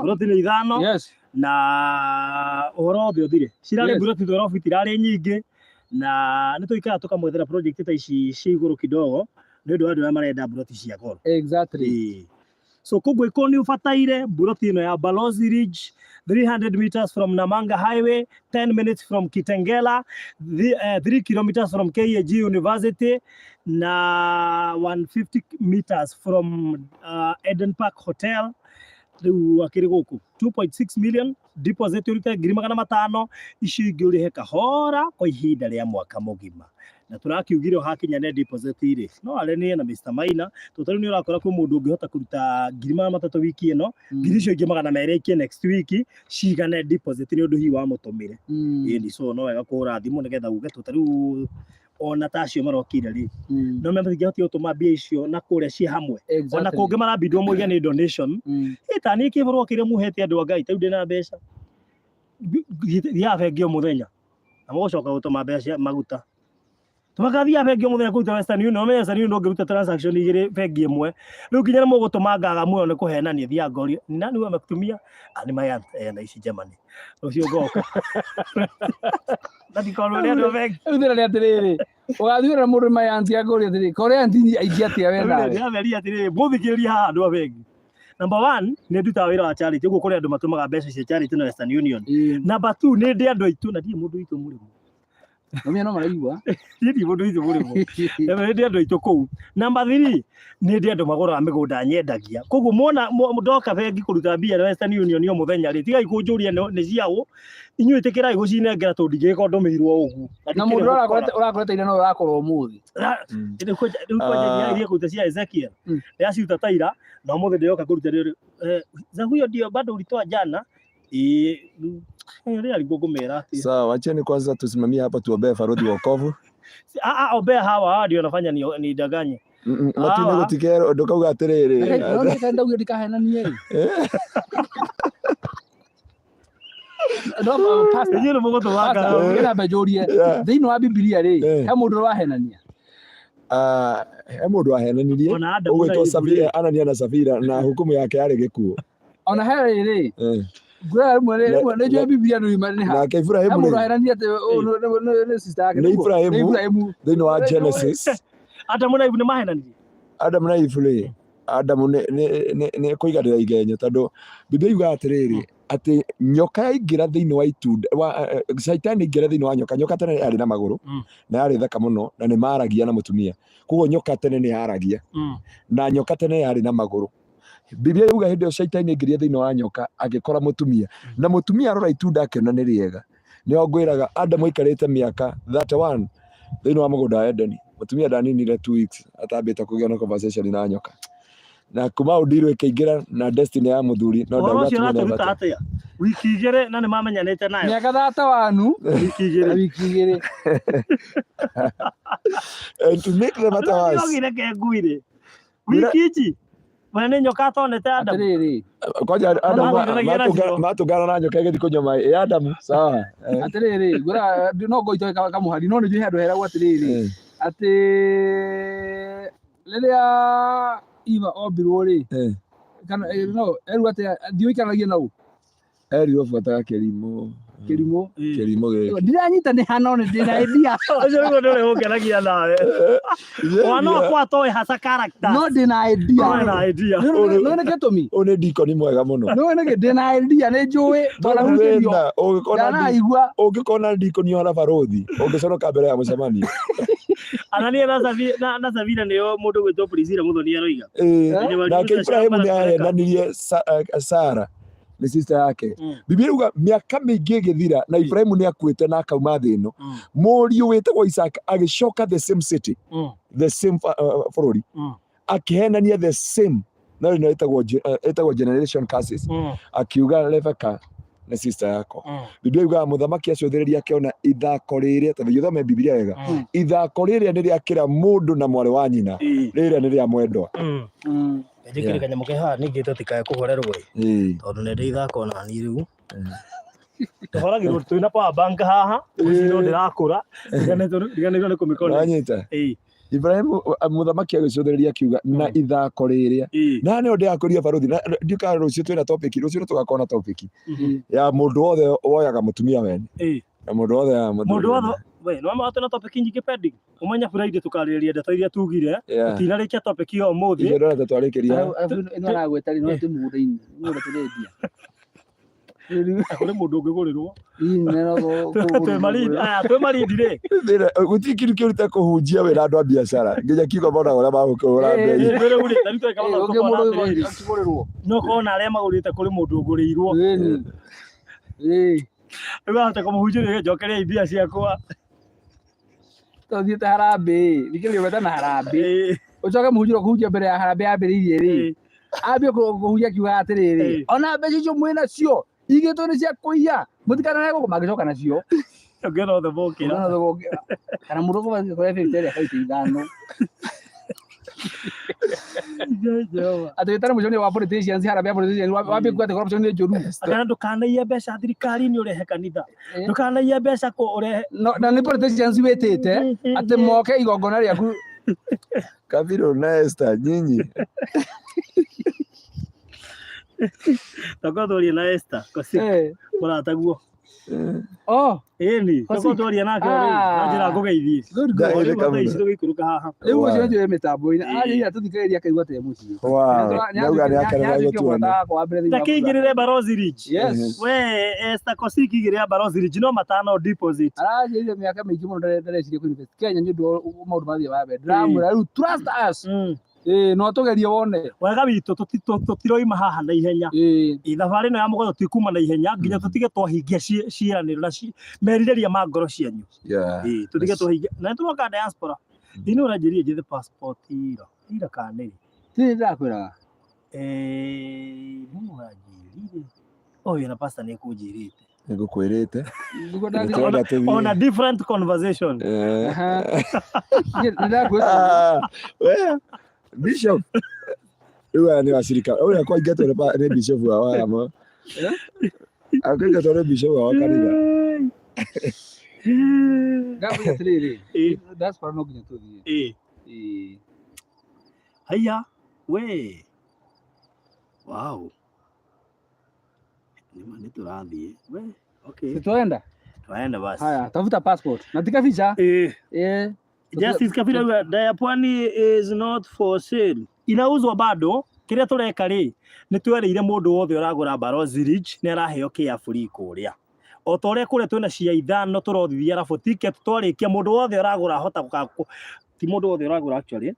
buroti nĩ ithano
yes
na ũhoro othe ũthire cirarĩ buroti thorobu itirarĩ nyingĩ na nĩ tũikara tũkamwethera project ta ici cia igũrũ kidogo nĩ ũndũ wa andũ arĩa marenda buroti cia goro
exactly
so koguo ĩkorwo nĩ ũbataire buroti ĩno ya Balozi Ridge 300 meters from Namanga Highway, 10 minutes from Kitengela, 3 kilometers from KAG University, na 150 meters from Eden Park Hotel. Rĩu akĩrĩ gũkũ 2.6 million deposit ũrute 500,000 icio ingĩ ũrĩhe kahora kwa ihinda rĩa mwaka mũgima na tũrakiugire hakinya ne deposit ire no arenie na Mr. Maina totally nĩ ũrakora kwĩ mũndũ ũngĩhota kũruta 300,000 wiki ĩno ngiri icio ingĩ 200 ikie next week cigane deposit nĩ ũndũ hi wa mũtũmĩre ĩni so no wega kũra thimũ nĩgetha uge totally ona tacio marokire rĩ no methingĩhoti gũtũma mbia icio na kũrĩa ci hamwe ona kũngĩ marabindwo mũige nĩ donation ĩta nĩ kĩboro kĩrĩa muhete andũ a Ngai ta ndĩ na mbeca ya bengi o mũthenya na mũgocoka gũtũma mbeca maguta tũmakathia bengi o mũthenya kũruta Western Union Western Union ũngĩruta transaction igĩrĩ bengi ĩmwe rĩu kinya nĩ mũgũtũma ngaga muoyo nĩ kũhenania thia ngori nani wewe mekutumia ani maya na ici Germany ũcio ngoka ndikoro nĩ andũ bengi
ũthĩra nĩ atĩrĩrĩ ũgathiũra mũndũ mayanti agũrĩ atĩrĩrĩ korea ntinyi aingĩ atĩa we nawe
nĩ atheria atĩrĩrĩ mũthikĩrĩria haha andũ a bengi number 1 nĩ ndutaga wĩra wa charity ũguo kũrĩ andũ matũmaga mbeca cia charity na Western Union number 2 nĩ ndĩ andũ aitũ na ndiĩ mũndũ witũ mũrĩmo
Nomia no maraigua
ndiĩ mũndũ witũ mũrĩmo nĩ ndĩ andũ aitũ kũu number 3 nĩ ndĩ andũ magũraga mĩgũnda nyendagia koguo muona ndoka bengi kũruta mbia na Western Union o mũthenya rĩ tigai kũnjũria nĩ ciaũ inyuĩ tĩkĩrai gũcinengera tondũ ndingĩko ndũmĩirwo ũguo
na mũndũ ũrakorete ire no ũrakorwo ũmũthĩ
rĩu kwenyeria iria kũruta cia Ezekiel ndĩaciruta taira na mũthĩ ndĩroka kũruta rĩrĩ za huyo ndio bado ulitoa jana ndio alipogomera
sawa acheni kwanza tusimamie hapa tuombee Balozi wokovu
ombea hawa ndio anafanya ni danganye
matune gutikero ndukauga atiriri
ndio ndio ndikahenanie no pastor
yeye mũgo tũwanga
ngĩra mbejorie thĩinĩ wa Biblia rĩ he mũndũ wahenania
he mũndũ wahenanirie ũgwĩtwo Safira Anania na Safira na hukumu yake yarĩ gĩkuũ
ona he rĩ ngũra rĩmwe nĩ Biblia nĩ mari ha
na Ibrahimu
mũndũ wahenania atĩ nĩ sister yake
nĩ Ibrahimu thĩinĩ wa Genesis
Adamu na Eve nĩ mahenanirie
Adamu na Eve rĩ Adamu nĩ kũiganĩra igenyo tondũ Biblia yuga atĩrĩrĩ atĩ nyoka yaingĩra thĩinĩ wa itunda Shaitani aingĩra thĩinĩ wa nyoka tene yarĩ na magũrũ na yarĩ thaka mũno na nĩ maragia na mũtumia koguo nyoka tene nĩ yaragia na nyoka tene yarĩ na magũrũ Biblia yuga hĩndĩ ĩyo Shaitani aingĩria thĩinĩ wa nyoka agĩkora mũtumia na mũtumia arora itunda akĩona nĩ rĩega nĩo ngwĩraga Adamu aikarĩte mĩaka 31 thĩinĩ wa mũgũnda wa Edeni mũtumia ndaninire 2 weeks atambĩte kũgĩa na conversation na nyoka na kuma ũndirũ ĩkĩingĩra na destiny ya mũthuri no
ndagatuta atĩa wiki igĩrĩ na nĩ mamenyanĩte nayo
mĩaka 31
wiki igĩrĩ
and to make the matter worse
ogire ke nguire wiki ici Mwene nyoka tonete Adam.
Atiriri.
Kwaja Adam matungana na nyoka igethi kunywa mai. Adam sawa.
Atiriri gura no goito kamuhari no nje handu hera gwatiriri. Ati liria Iva ombirwo ri. Kana no eru ati ndiuikanagia nau.
Eri ofata Kerimo.
Kerimo
ge.
Ndiranyita ni hano ni ndina idea.
Acio ngo ndore hongeragia nawe. Wana kwa toy hasa character.
No ndina idea.
No idea.
No ne getomi.
One diko ni mwega muno.
No ne ndina idea ne njui.
Bana huyo. Ungikona diko ni ora Balozi. Ungiconoka mbere ya mucemanio.
Anania na Savina niyo mundu gwitwo Priscilla Muthoni aroiga.
Na Ibrahim ni ahenanirie Sara ni sister yake. Biblia iuga miaka mingi githira na Ibrahim ni akuite na akauma thi ino. Muriu witagwo Isaac agicoka the same city. The same forori. Akihenania the same. Na ino itagwo generation curses. Akiuga Rebecca na sister yako. Biblia iuga muthamaki acio thiriria akiona ithako riri ta thome Biblia wega. Ithako riri ni ria kira mundu na mwari wa nyina. Riri ni ria mwendwa.
Njikire kanyamu ke ha ningi tutikae kuhorerwo tondu ne ithako na ni riu tuhoragirwo twina power bank haha uciro ndirakura ndiganirwo ni kumikona
anyita Ibrahim muthamaki agicũthĩrĩria akiuga na ithako rĩrĩa na nĩ ũndũ yakũria Balozi na ndika rũciũ twĩna topic rũciũ tũgakona topic ya mũndũ wothe woyaga mũtumia wene na mũndũ wothe
we no ma tuna topic nyingĩ pending umenya Friday tukarĩrĩria ndeto iria tugire tutinarĩkia topic iyo ũmũthĩ
ndio ndona twarĩkĩria
ino aragweta no ti mũgũnda-inĩ no tũrendia
kuri mundu ngigurirwo
twĩ
marindi ri
gutikiru kiurite kuhunjia wira andu a biashara nginya kiugo bona uria magukura mbei
no kona aria magurite kuri mundu ngurirwo ugahota kumuhunjia njokeria ibia ciakwa
tuthiete harambe thikiria weta na harambe ucoke muhunjia kuhunjia mbere ya harambe yambiriirie ri ambie kuhunjia kiuga atiriri ona mbeca icio mwina cio igĩtwo nĩ cia kũiya mũtikanane gũkũ mangĩcoka nacio
ngĩra othe bokĩra
kana mũndũ kũbatithio kũrĩa 50 akaita ithano atĩ wĩtare mũcemanio wa politicians harambĩ ya politicians wambie kuga atĩ corruption nĩ njũru
kana ndũkanaiye mbeca thirikari-inĩ ũrehe kanitha ndũkanaiye mbeca ũrehe
na nĩ politicians wĩtĩte atĩ moke igongona rĩaku
Kabiro na Esther nyinyi
Takotoria na Esther kosi murataguo ni takotoria nake njira ngugeithie tugikuruka haha
riu ucio nje mitambo-ini aria tuthikiriria kaigua te mucio
nauga ni akarega gutuona
takingirire Balozi Ridge we Esther kosi kigirira Balozi Ridge no matano deposit
araje miaka mingi muno ndarecirie ku university Kenya nĩ ũndũ maũndũ mathie wabe ndamwĩra rĩu trust us no tugerie wone
wega witũ tutiroima haha na ihenya thabarĩ ĩno ya mũgogo tikuma na ihenya nginya tutige twahingia ciĩranĩro na merirĩria ma ngoro cianyu tutige twahingia na turoka diaspora ino ũranjĩria njethe passport ira kanĩ
ndakwĩraga
mũno ũranjĩrire ũyũ na pastor nĩ kũnjĩrĩte
nigukwĩrĩte
on a different conversation
Bishop uya ni washirika uya kwa geto ni bishop wa wama akaga tore bishop wa kanisa
gabu yatiriri that's for no ginto
haya we wow ni mani turathie we okay
twaenda
basi
haya tafuta passport natika ficha
Justice Kabira Diapwani is not for sale. Inauzwa bado kiria tureka ri ni twereire mundu wothe uragura Balozi Ridge ni araheo kia free kuria o ta uria kuria twina cia ithano turothithia arabu ticket twarikia mundu wothe uragura hota ti mundu wothe uragura actually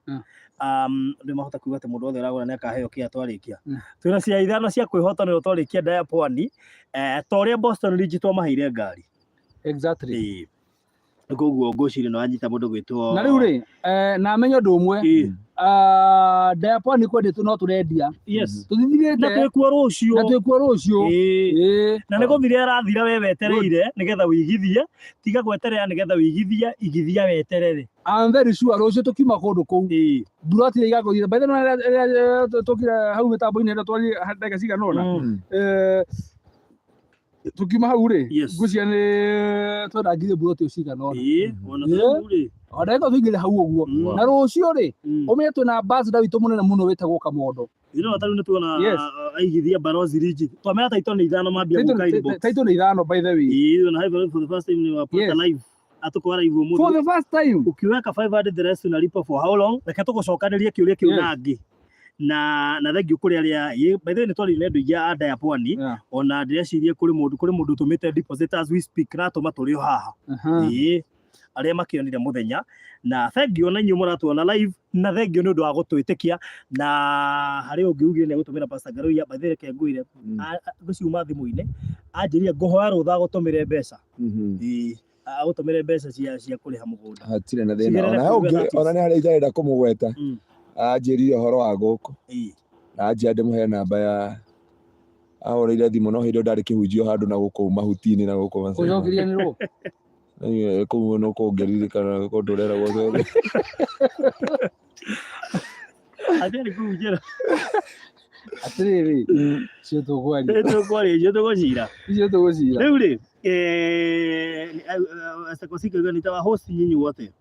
ndi mahota kuga ati mundu wothe uragura ni akaheo kia twarikia twina cia ithano cia kwihotanira twarikia Diapwani ta uria Boston Ridge twamaheire ngari
exactly
Gugu ngocire no anyita mundu gwitwo
na riu ri na menyo ndu umwe Diapwani kwendetwo no turendia tuthithirite
na twikuo rucio na niguthire arathira we wetereire nigetha wigithie tiga gweterera nigetha wigithia igithia weterere
I'm very sure rũciũ tũkiuma kũndũ kũu mbura ti igakorwo by the way tũkira hau mĩtambo-inĩ ĩrĩa twari ndagĩka cigana ũna tukiuma hau rĩ ngũcia nĩ twenda ngire mbura ti cigana ũna ona tũingĩre hau ũguo na rũciũ rĩ ũmenye twĩna ambassador witũ mũnene mũno wĩtagwo Kamondo
tarĩu nĩ tuona aigithia Balozi Ridge twamenya taito nĩ ithano mambia gũka inbox
taito nĩ ithano by the way
na hivyo for the first time ni wapata live atukora hivyo mũndũ
for the first time
ukiweka 500 the rest unalipa for how long reke tũgũcokanĩrie kĩũria kĩu nangĩ na thengiũ kũrĩ arĩa by the way nĩ twarĩ nendo ya ada ya pwani ona ndĩreciria kũrĩ mũndũ tumĩte deposit as we speak na tũma tũrĩ o haha arĩa makĩonire mũthenya na thengiũ na inyuĩ mũratuona live na thengiũ nĩ ũndũ wa gũtwĩtĩkia na harĩ ũngĩugire nĩ gũtũmĩra Pastor Garoia by the way reke ngwĩre ngũciuma thimũ-inĩ anjĩria ngũhoya rũtha gũtũmĩre mbeca agũtũmĩre mbeca cia kũrĩha mũgũnda
hatirĩ na thĩna ona nĩ harĩa itarenda kũmũgweta anjĩrire ũhoro wa gũkũ na anjĩra ndĩmũhe namba ya ahoreire thimũ no hĩndĩ ndarĩ kĩhunjio handũ na gũkũ mahuti-inĩ na gũkũ
kũnyokiria nĩ rũ
kũu no kũngeririkana kũndũ ũrera guothe
atĩrĩ kũhunjĩra
atĩrĩrĩ cio tũgũcira
rĩu rĩ Astakosika nitawa host nyinyi wote.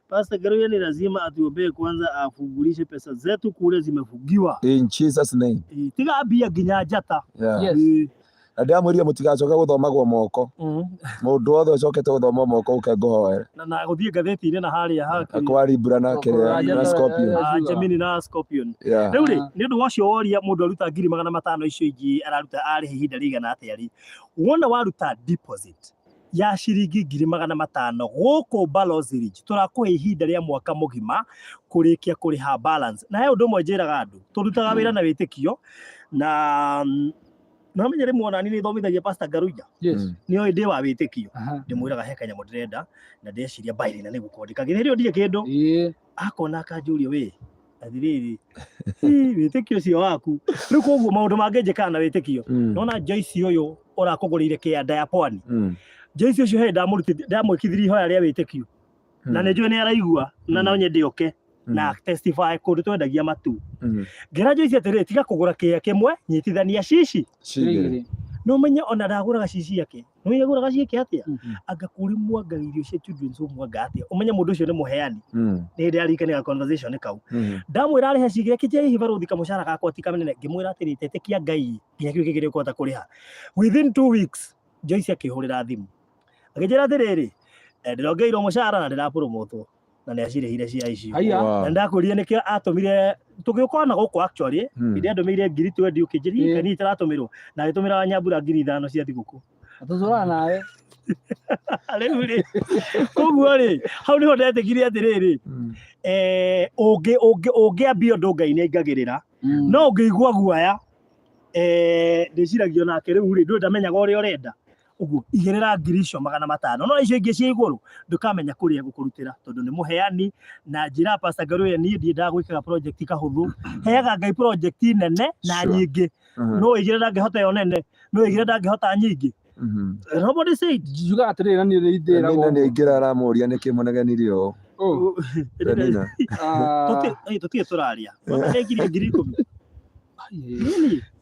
Pastor Garoia ni lazima atuombee kwanza afungulishe pesa zetu kule zimefugiwa.
In Jesus name.
Tiga abia ginya njata.
Yes.
Ndamwĩria mũtigacoke gũthomagwo moko. Mũndũ wothe ũcokete gũthoma moko ũkengũhoera.
Na gũthiĩ ngathĩti-inĩ na harĩa hake.
Akwari mbura na kĩrĩa na Scorpion.
Gemini na Scorpion. Rĩu rĩ nĩ ũndũ wacio woria mũndũ aruta 500,000 icio ingĩ araruta arĩhe ihinda rĩigana atĩa rĩ. Wona waruta deposit ya ciringi 500,000 gũkũ Balozi Ridge tũrakũhe ihinda rĩa mwaka mũgima kũrĩkia kũrĩha balance. Na he ũndũ ũmwe njĩraga andũ tũrutaga wĩra na wĩtĩkio na namenye rĩmwe ona nĩ thomithagia Pastor Garoia nĩo ndĩ wa wĩtĩkio ndĩmwĩraga he kanyamũ ndĩrenda na ndĩreciria bairi na nĩ gũkondĩkagĩra hĩndĩ ĩyo ndirĩ kĩndũ akona akanjũria wĩ athirĩrĩ wĩtĩkio ũcio waku rĩu koguo maũndũ mangĩ njĩkaga na wĩtĩkio nona Joyce ũyũ ũrakũgũrĩire kĩanda ya pwani Joyce ũcio he ndamwĩkithirie ihoya rĩa wĩtĩkio na nĩ njũĩ nĩ araigua na no nyende oke na testify kũndũ twendagia matu ngera Joyce atĩrĩ tiga kũgũra kĩya kĩmwe nyitithania cici no menye ona ndagũraga cici yake no yagũraga cici atĩa anga kũrĩ mwanga irio cia children's home mwanga atĩa umenye mũndũ ũcio nĩ mũheani nĩ hĩndĩ arikania conversation kau ndamwĩra arĩhe cigire kĩje hiva rũthi kamũcara gakwa ti kamenene ngĩmwĩra atĩrĩ tetĩkia Ngai nginya kĩu kĩgĩrĩ kũhota kũrĩha within 2 weeks Joyce akĩhũrĩra thimũ akĩnjĩra atĩrĩrĩ ndĩrongeirwo mũcara na ndĩrapromotwo na nĩ acirĩhire cia icio na ndakũria nĩkĩo atũmire tũgĩũkona gũkũ actually hĩndĩ andũmĩire 2020 ũkĩnjĩria kanĩ itaratũmĩrwo na agĩtũmĩra Nyambura 5,000 cia thigũkũ
atũcora nawe
rĩu rĩ koguo rĩ hau nĩho ndetĩkire atĩrĩrĩ ũngĩambia ũndũ Ngai nĩ aingagĩrĩra no ũngĩigua guoya ndĩciragio nake rĩu rĩ ndũĩ ndamenyaga ũrĩa ũrenda uguo igĩrĩra ngirisho 500 no icio ingĩ cia igũrũ ndũkamenya kũrĩa gũkũrutĩra tondũ nĩ mũheani na njĩra Pastor Garoia niĩ ndiendaga gwĩkaga project kahũthũ heaga Ngai project nene na nyingĩ no igĩrĩra ngĩhota yo nene no igĩrĩra ngĩhota nyingĩ nobody said
juga atĩrĩ na niĩ ndĩrago
nĩ ingĩra aramũria nĩkĩ mũnegenirie o
tũtiĩ tũraria nĩngirie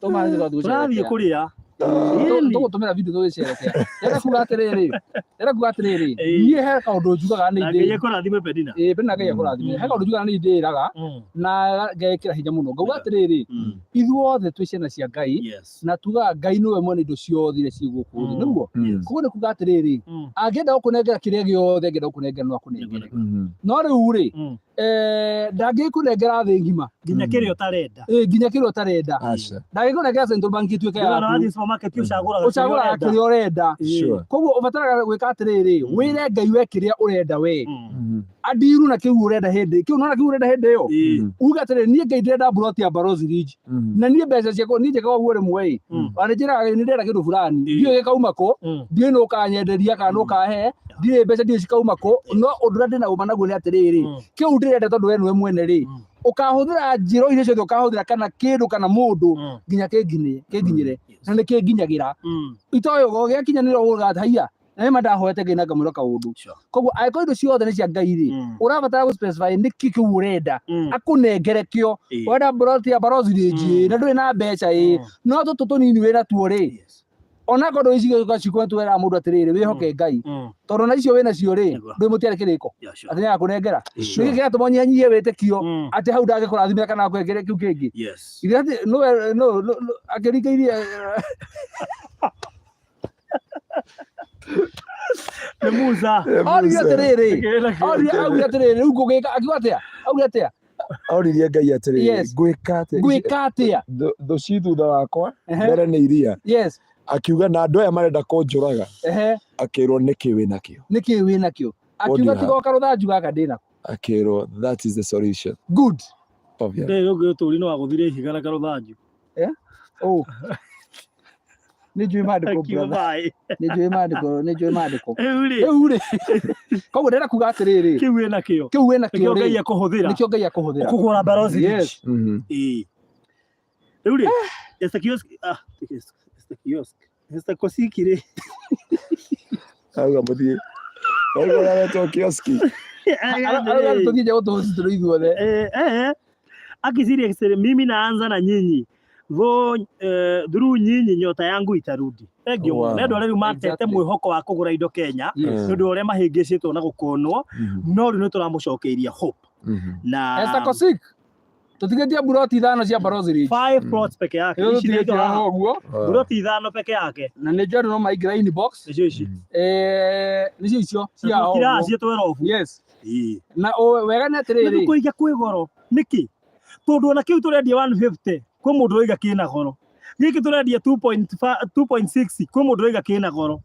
10,000 tũrathiĩ kũrĩa
tũgũtũmĩra video tũgĩcerekea kuga atĩrĩrĩ niĩ he kaũndũ njugaga nĩ
ndĩ kũrathime Penina
Penina Ngai akũrathime he kaũndũ njugaga nĩ ndĩraga na ngekĩra hinya mũno ngauga atĩrĩrĩ ithuothe twĩ ciana cia Ngai na tugaga Ngai nĩwe mwene indo ciothe iria ciĩ gũkũ thĩ nĩguo koguo nĩ kuga atĩrĩrĩ angĩenda gũkũnengera kĩrĩa gĩothe angĩenda gũkũnengera no akũnengere no rĩu rĩ ndangĩkũnengera thĩ ngima
nginya kĩrĩa ũtarenda
nginya kĩrĩa ũtarenda ndangĩkũnengera Central Bank ĩtuĩke yaku ũcagũraga kĩrĩa ũrenda koguo ũbataraga gwĩka atĩrĩrĩ wĩre Ngai we kĩrĩa ũrenda we andiru na kĩu ũrenda hĩndĩ kĩu nona kĩu ũrenda hĩndĩ ĩyo uga atĩrĩrĩ niĩ Ngai ndĩrenda mburoti ya Balozi Ridge na niĩ mbeca ciakwa niĩ njĩkaga ũguo rĩmwe wanĩnjĩraga nĩ ndĩrenda kĩndũ fulani ndiũĩ gĩkauma kũ ndiũĩ nũ ũkanyenderia kana nũ ũkahe ndirĩ mbeca ndiũĩ cikauma kũ no ũndũ ũrĩa ndĩna ũma naguo nĩ atĩrĩrĩ kĩu ndĩrenda tondũ we nĩwe mwene rĩ ukahũthĩra njĩra icio ciothe ukahũthĩra kana kĩndũ kana mũndũ nginya kĩnginyĩre na nĩ kĩnginyagĩra itoĩ gĩakinyanĩra ũgũga haiya na mandahoete ngina ngamwĩra kaũndũ koguo angĩkorwo indo ciothe nĩ cia Ngai rĩ ũrabatara gũ specify nĩ kĩĩ ũrenda akũnengere kĩo wenda Balozi ya Balozi rĩnji na ndũrĩ na mbeca no tũtũ tũnini wĩna tuo rĩ ona kondo ici gaciko twera mũndũ atĩrĩrĩ wĩhoke Ngai tondũ na icio wĩna cio rĩ ndũĩ mũtiarĩ kĩrĩko atĩ nĩ akũnengera nĩ kĩgatũma ũnyihanyihie wĩtĩkio atĩ hau ndangĩkũrathimĩra kana akwengere kĩu kĩngĩ ithe atĩ no akĩringĩirie
nĩ Musa
augire atĩrĩrĩ rĩu ngũgĩka akiuga atĩa augire atĩa
oririe Ngai atĩrĩrĩ
ngwĩka atĩa
thũ ci thutha wakwa mbere nĩ iria akiuga na andũ aya marenda kũnjũraga akĩrwo nĩkĩ wĩnakĩo
akiuga tigoka rũthanju gaka ndĩnako
akĩrwo that is the solution
good
ndĩ ũngĩ ũtũri no wagũthire ihiga na karũthanju
nĩ njũĩ maandĩko rĩu rĩ koguo ndĩrenda kuga atĩrĩrĩ
kĩu wĩnakĩo nĩkĩo Ngai akũhũthĩra kũgũra Balozi rĩu rĩ Mr. Kosiki rĩ
auga mũthiĩ auga wetwo kioski
tũthiĩ gũtũhoci tũrĩ ithuothe
akisiria mimi naanza na nyinyi through nyinyi nyota yangu itarudi thank you nĩ andũ arĩa matete mwĩhoko wa kũgũra indo Kenya nĩ ũndũ ũrĩa mahĩngĩcĩtwo na gũkonwo no rĩu nĩ tũramũcokeiria hope na
Mr. Kosiki tutigetia buroti 5 cia Balozi rĩnji
5 plots peke yake ici nĩ buroti 5 peke yake
na nĩ njĩra no maingĩra inbox
nĩcio ici
nĩcio icio ciao
kira cietwera ofu
na wega nĩ atĩrĩrĩ
nĩ kũiga kwĩ goro nĩkĩ tondũ ona kĩu tũrendia 150 kwĩ mũndũ ũraiga kĩna goro gĩkĩ tũrendia 2.6 kwĩ mũndũ ũraiga kĩna goro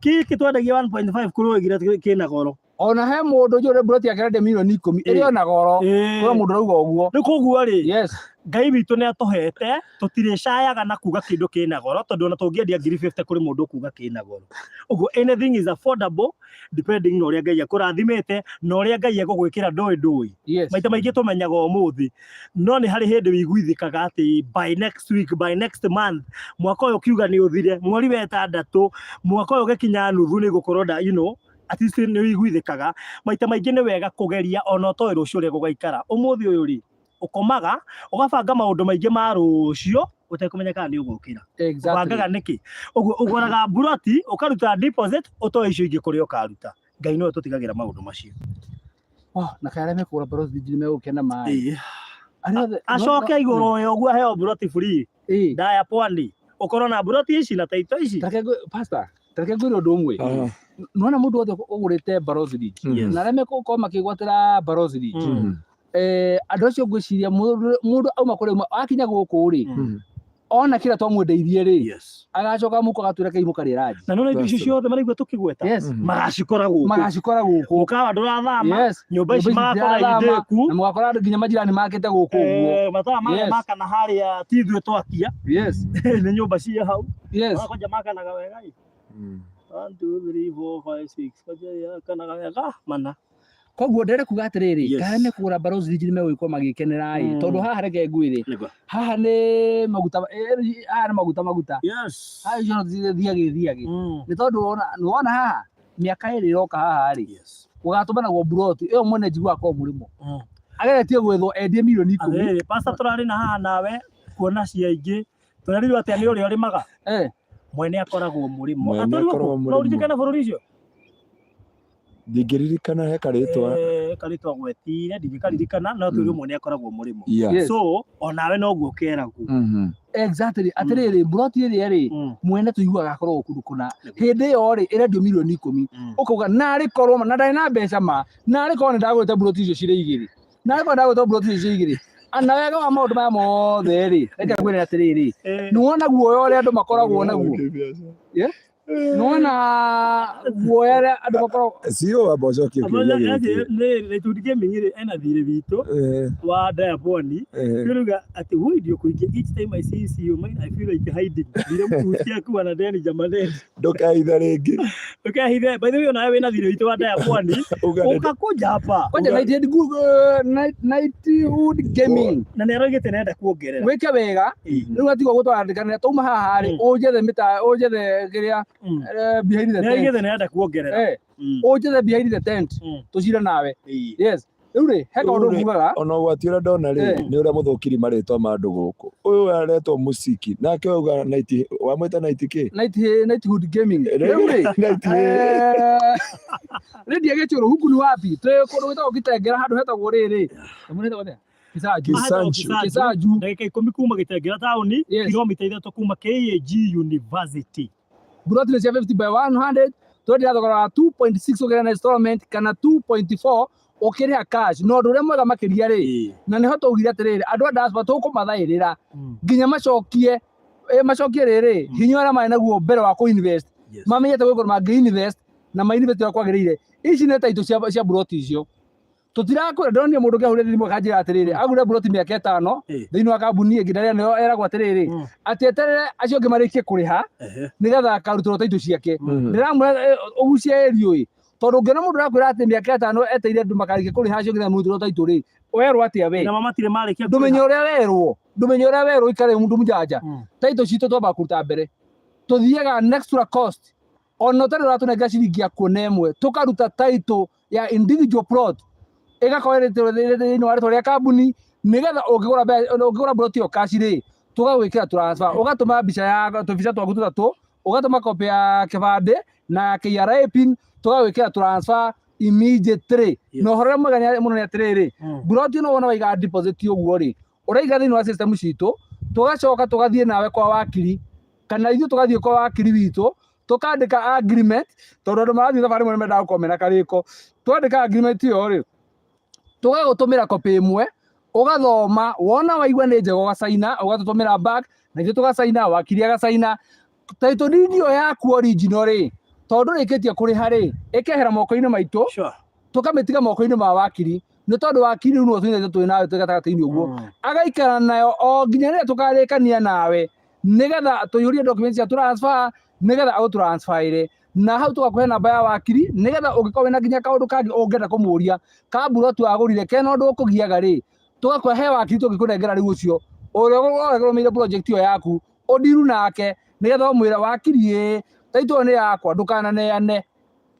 gĩkĩ twendagia 1.5 kũrĩ ũigire kĩna goro
ona he mũndũ ũrĩa buroti yake arendia milioni 10 ĩrĩ ona goro kwa mũndũ rauga ũguo
nĩ koguo rĩ Ngai witũ nĩ atũhete tũtirĩcayaga na kuga kĩndũ kĩna goro tondũ ona tũngĩendia 50 kũrĩ mũndũ kuga kĩna goro ũguo anything is affordable depending na ũrĩa Ngai akũrathimĩte na ũrĩa Ngai egũgwĩkĩra ndũĩ maita maingĩ tũmenyaga ũmũthĩ no nĩ harĩ hĩndĩ wĩiguithĩkaga atĩ by next week by next month mwaka ũyũ kiuga nĩ ũthire mweri wa 6 mwaka ũyũ gĩkinya nuthu nĩ gũkorwo you know at least nĩ wĩiguithĩkaga maita maingĩ nĩ wega kũgeria ona ũtoĩ rũciũ ũrĩa gũgaikara ũmũthĩ ũyũ rĩ ũkomaga ũgabanga maũndũ maingĩ ma rũciũ ũtekũmenya kana nĩ ũgũkĩra ũbangaga nĩkĩ ũguo ũgũraga buroti ũkaruta deposit ũtoĩ icio ingĩ kũrĩa ũkaruta Ngai nĩwe tũtigagĩra maũndũ macio
na kaya mekũgũra Balozi nĩ megũkena maĩ
acoke igũrũ yo ũguo heo buroti free ndaya pwani ũkorwo na buroti ici na taito ici
pastor tareke ngwĩre ũndũ ũmwe nona mũndũ wothe ũgũrĩte Balozi rĩnji na arĩa megũkorwo makĩgwatĩra Balozi rĩnji andũ acio ngwĩciria mũndũ auma kũrĩa akinya gũkũ rĩ ona kĩrĩa twamwendeirie rĩ agacoka muko agatwĩra kĩimo karĩ rangi
na nona indo icio ciothe maraigua tũkĩgweta magacikora gũkũ ũkawa ndũrathama nyũmba ici magakora ithĩku
na mũgakora nginya majirani makĩte gũkũ ũguo
matara marĩa makana harĩa ti ithuĩ twakia nĩ nyũmba ciĩ hau makonja makanaga wega 1 2 3 4 5 6 kwanja kanaga wega mana
koguo ndĩrenda kuga atĩrĩrĩ kana nĩ kũgũra Balozi rĩnji nĩ megũgĩkorwo magĩkenera tondũ haha reke ngwĩre haha nĩ maguta haha icio thiagĩ nĩ tondũ wona haha mĩaka ĩrĩ ĩroka haha rĩ gũgatũma naguo buroti ĩyo mwene njiguaga kwa mũrĩmo ageretie gwethwo endie milioni 10
pasta tũrarĩ na haha nawe kuona ciaingĩ tũrerirwo atĩ nĩ ũrĩa ũrĩmaga mwene akoragwo mũrĩmo atũrwo no ũririkana bũrũri ũcio
ndingĩririkana he
karĩtwa gwetire ndingĩkaririkana no tũrĩ mwene akoragwo mũrĩmo so onawe noguo keragwo
exactly atĩrĩrĩ buroti ĩrĩa rĩ mwene tũiguaga akoragwo kũndũ kũna hĩndĩ ĩyo rĩ ĩrendio milioni 10 ũkauga narĩ korwo na ndarĩ na mbeca ma narĩ korwo nĩ ndagũrĩte buroti icio cirĩ igĩrĩ narĩ korwo ndagũrĩte buroti icio cirĩ igĩrĩ ana wega wa maũndũ maya mothe rĩ reke ngwĩre atĩrĩrĩ nĩwona guoya ũrĩa andũ makoragwo naguo nona guoya ũrĩa andũ makoragwo
sio aboco
nĩ tudige mingire ena thirĩ witũ wa diaponi kiruga ati huyu ndio kuingia each time I see you man I feel like hiding ndio mkutia kuwa na deni jamadeni
ndokaitha rĩngĩ
by the way ona wewe na thirĩ witũ wa diaponi ukakuja hapa
kwaje night wood gaming
na nĩ arogete nenda kuongerera
wĩke wega rĩu atigwo gũtwarandĩkanĩra tauma haha rĩ ũnjethe ũnjethe kĩrĩa behind the tent
Nĩgethe nĩenda kuongerera
ũnjethe behind the tent tũcire nawe yes rĩu rĩ he kaũndũ ngugaga
ona ũgwati ũrĩa ndona rĩ nĩ ũrĩa mũthũkiri marĩtwa ma andũ gũkũ ũyũ aretwo Mũciki nake auga night wamwĩta night kĩ
Knighthood Gaming rĩu rĩ rĩndia gĩtũrũ huku nĩ wapi twĩ kũndũ gwĩtagwo Gĩtengera handũ hetagwo rĩrĩ mũnĩtagwo atĩa Kisanju
ndagĩka 10 kuma Gĩtengera taũni kilomita 3 kuma KAG University
Buroti nĩ cia 50 by 100 twendera thogora wa 2.6 ũgerera na installment kana 2.4 ũkĩrĩha cash no ũndũ ũrĩa mwega makĩria rĩ na nĩho tũugire atĩrĩrĩ andũ a diaspora tũkũmathaĩrĩra nginya macokie rĩrĩ hinya ũrĩa marĩ naguo mbere wa kũ-invest mamenyete gũkorwo mangĩ-invest na ma-invest ũrĩa kwagĩrĩire ici nĩ taitũ cia buroti icio tũtirakwĩra ndonire mũndũ ũkĩahũrĩra thimũ akanjĩra atĩrĩrĩ agũre buroti mĩaka 5 thĩinĩ wa kambuni ĩngĩ ndarĩa nĩyo eragwo atĩrĩrĩ atĩ eterere acio angĩ marĩkie kũrĩha nĩgetha akarutĩrwo taitũ ciake ndĩramwĩra ũgucie ĩriũ tondũ ũngĩona mũndũ arakwĩra atĩ mĩaka 5 eteire andũ makarĩkia kũrĩha acio angĩ marutĩrwo taitũ rĩ werwo atĩa we
na matirĩ marĩkia
ndũmenye ũrĩa werwo ikare mũndũ mũjanja taitũ citũ twamba kũruta mbere tũthiaga next to cost ona ũtarĩ ũratũnenga ciringi ya kuona ĩmwe tũkaruta taitũ ya individual plot ĩgakorwo thĩinĩ wa rĩtwa rĩa kambuni nĩgetha ũngĩgũra buroti ĩyo cash rĩ tũgagwĩkĩra transfer ũgatũma mbica ya tũbica twaku tũtatũ ũgatũma copy ya kĩbandĩ na KRA pin tũgagwĩkĩra transfer immediately no ũhoro mwega mũno nĩ atĩrĩrĩ buroti ĩno wona waiga deposit ũguo rĩ ũraiga thĩinĩ wa system citũ tũgacoka tũgathiĩ nawe kwa wakiri kana ithuĩ tũgathiĩ kwa wakiri witũ tũkandĩka agreement tondũ andũ marathiĩ thabarĩ mũno mendaga gũkorwo mena karĩko twandĩka agreement ĩyo rĩ tũgagũtũmĩra copy ĩmwe ũgathoma wona waigua nĩ njega ũgacaina ũgatũtũmĩra back na ithuĩ tũgacaina wakiri agacaina taitũ deed ĩyo yaku original rĩ tondũ rĩkĩtie kũrĩha rĩ ĩkehera moko-inĩ maitũ tũkamĩtiga moko-inĩ ma wakiri nĩ tondũ wakiri rĩu nĩwe tũnyitĩte twĩ nawe gatagatĩ-inĩ ũguo agaikara nayo o nginya rĩrĩa tũkarĩkania nawe nĩgetha tũihũrie documents cia transfer nĩgetha agũtransferĩre na hau tũgakũhe namba ya wakiri nĩgetha ũngĩkorwo wĩna nginya kaũndũ kangĩ ũngĩenda kũmũria ka buroti wagũrire kena ũndũ ũkũgiaga rĩ tũgakũhe wakiri tũngĩkũnengera rĩu ũcio ũrĩa ũrũmĩrĩire project ĩyo yaku ũndiru nake nĩgetha ũmwĩre wakiri taitũ nĩ yakwa ndũkananeane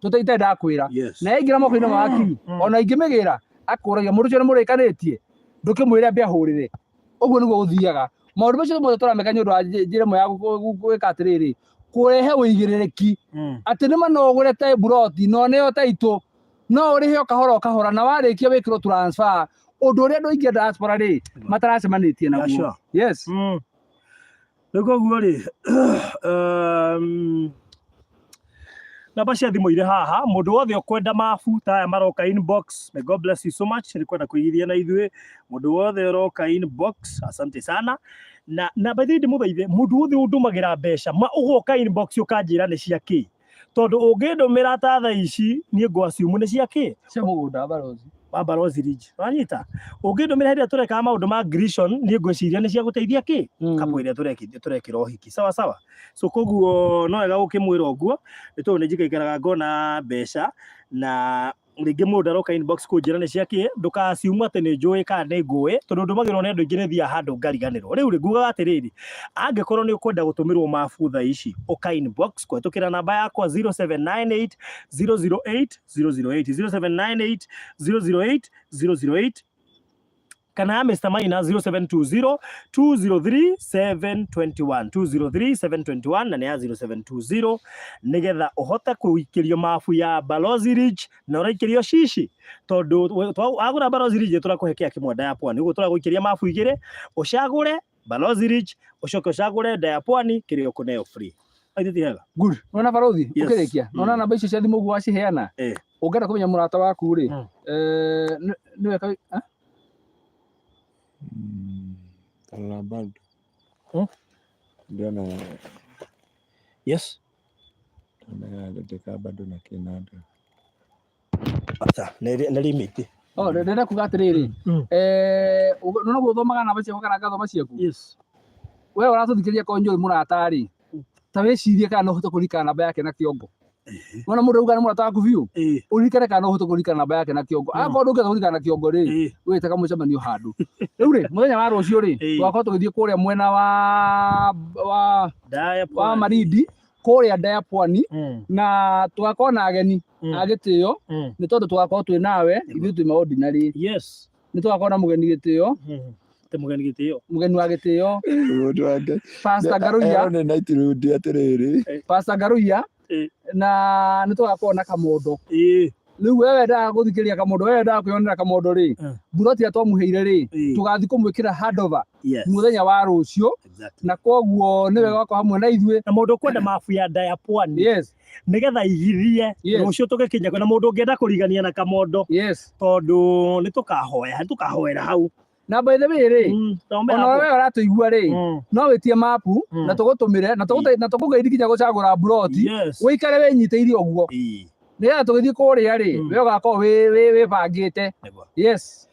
tũtaite ndakwĩra na yaingĩra moko-inĩ ma wakiri ona ingĩmĩgĩra akũragia mũndũ ũcio nĩ mũrĩkanĩtie ndũkĩmwĩre ambe ahũrĩre ũguo nĩguo gũthiaga maũndũ macio mothe tũrameka nĩ ũndũ wa njĩra ĩmwe ya gwĩka atĩrĩrĩ kũrehe ũigĩrĩrĩki atĩ nĩma no ũgũre ta buroti no nĩyo taitũ no ũrĩhe o kahora na warĩkia wĩkĩrwo transfer ũndũ ũrĩa andũ aingĩ a diaspora rĩ mataracemanĩtie naguo yes
nĩguo guo rĩ namba cia thimũ irĩ haha mũndũ wothe ũkwenda mabu ta aya maroka inbox may God bless you so much nĩ kwenda kũigithia na ithuĩ mũndũ wothe ũroka inbox asante sana na by the way ndĩmũthaithe mũndũ wothe ũndũmagĩra mbeca ũgoka inbox ũkanjĩra nĩ cia kĩ tondũ ũngĩndũmĩra ta thaa ici niĩ ngwassume nĩ cia kĩ
cia mũgũnda Balozi
Balozi ridge wanyita ũngĩndũmĩra hĩndĩ ĩrĩa tũreka maũndũ ma grishon niĩ ngwĩciria nĩ cia gũteithia kĩ kapo ĩrĩa tũrekĩra ũhiki sawa so koguo no wega gũkĩmwĩra ũguo nĩ tondũ nĩ njikaikaraga ngona mbeca na rĩngĩ mũndũ aroka inbox kũnjĩra nĩ cia kĩ ndũkassume atĩ nĩ njũĩ kana nĩ ngũĩ tondũ ndũmagĩrwo nĩ andũ aingĩ nĩ thia handũ ngariganĩrwo rĩu rĩ ngugaga atĩrĩrĩ angĩkorwo nĩ ũkwenda gũtũmĩrwo mabu thaa ici ũka inbox kũhetũkĩra namba yakwa 0798 008 008 0798 008 kana ya Mr. Maina 0720 203 721 203 721 na nĩ ya 0720 nĩgetha ũhote kũikĩrio mabu ya Balozi Ridge na ũraikĩrio shishi tondũ agũra Balozi Ridge tũrakũhe kĩa kĩmwe ya pwani ũguo tũragũikĩria mabu igĩrĩ ũcagũre Balozi Ridge ũcoke ũcagũre ya pwani kĩrĩa ũkũneo free aithiaga
good nona Balozi ũkĩrĩkia nona namba icio cia thimũ ũguo waciheana ũngĩenda kũmenya mũrata waku rĩ nĩ weka
bado ndiona
yes
ndeka bado na kinanda
ata nĩ limit
ndĩrenda kuga atĩrĩrĩ nona gũthomaga namba ciaku kana ngathoma ciaku
yes
we ũratũthikĩria konjũĩ mũrata rĩ ta wĩcirie kana no ũhote kũririkana namba yake na kĩongo Mwana mũndũ uga nĩ mũrata waku biũ ũririkane kana no ũhote kũririkana namba yake na kĩongo akorwo ndũngĩhota kũririkana na kĩongo rĩ wĩte kamũcemanio handũ rĩu rĩ mũthenya wa rũciũ rĩ twakorwo tũgĩthiĩ kũrĩa mwena wa Marindi kũrĩa nda ya pwani na tũgakorwo na ageni a gĩtĩo nĩ tondũ tũgakorwo twĩ nawe ithuĩ twĩ maordinary.
Yes.
Nĩ tũgakorwo na mũgeni gĩtĩo.
Mũgeni gĩtĩo.
Mũgeni wa gĩtĩo.
Mũndũ wake.
Pastor Garuya.
Nĩ night road atĩrĩrĩ.
Pastor Garuya. Na nĩ tũgakorwo na Kamondo. Rĩu wewe nda gũthikĩria Kamondo, wewe nda kwĩyonera Kamondo rĩ, mburoti ya twamũheire rĩ, tũgathi kũmwĩkĩra handover mũthenya wa rũciũ, na koguo nĩ wega gũkorwo hamwe na ithuĩ.
Na mũndũ kwenda mabu ya nda ya pwani nĩgetha igithie rũciũ tũgĩkinya na mũndũ ũngĩenda kũrigania na Kamondo tondũ nĩ tũkahoera hau.
Na by the way rĩ, ona wewe ũratũigua rĩ, no wĩtie mapu na tũgũtũmĩre na tũkũgeithia kinya gũcagũra mburoti, wĩikare wĩnyitĩire ũguo. Nĩgetha tũgĩthiĩ kũrĩa rĩ, we ũgakorwo wĩbangĩte. Yes.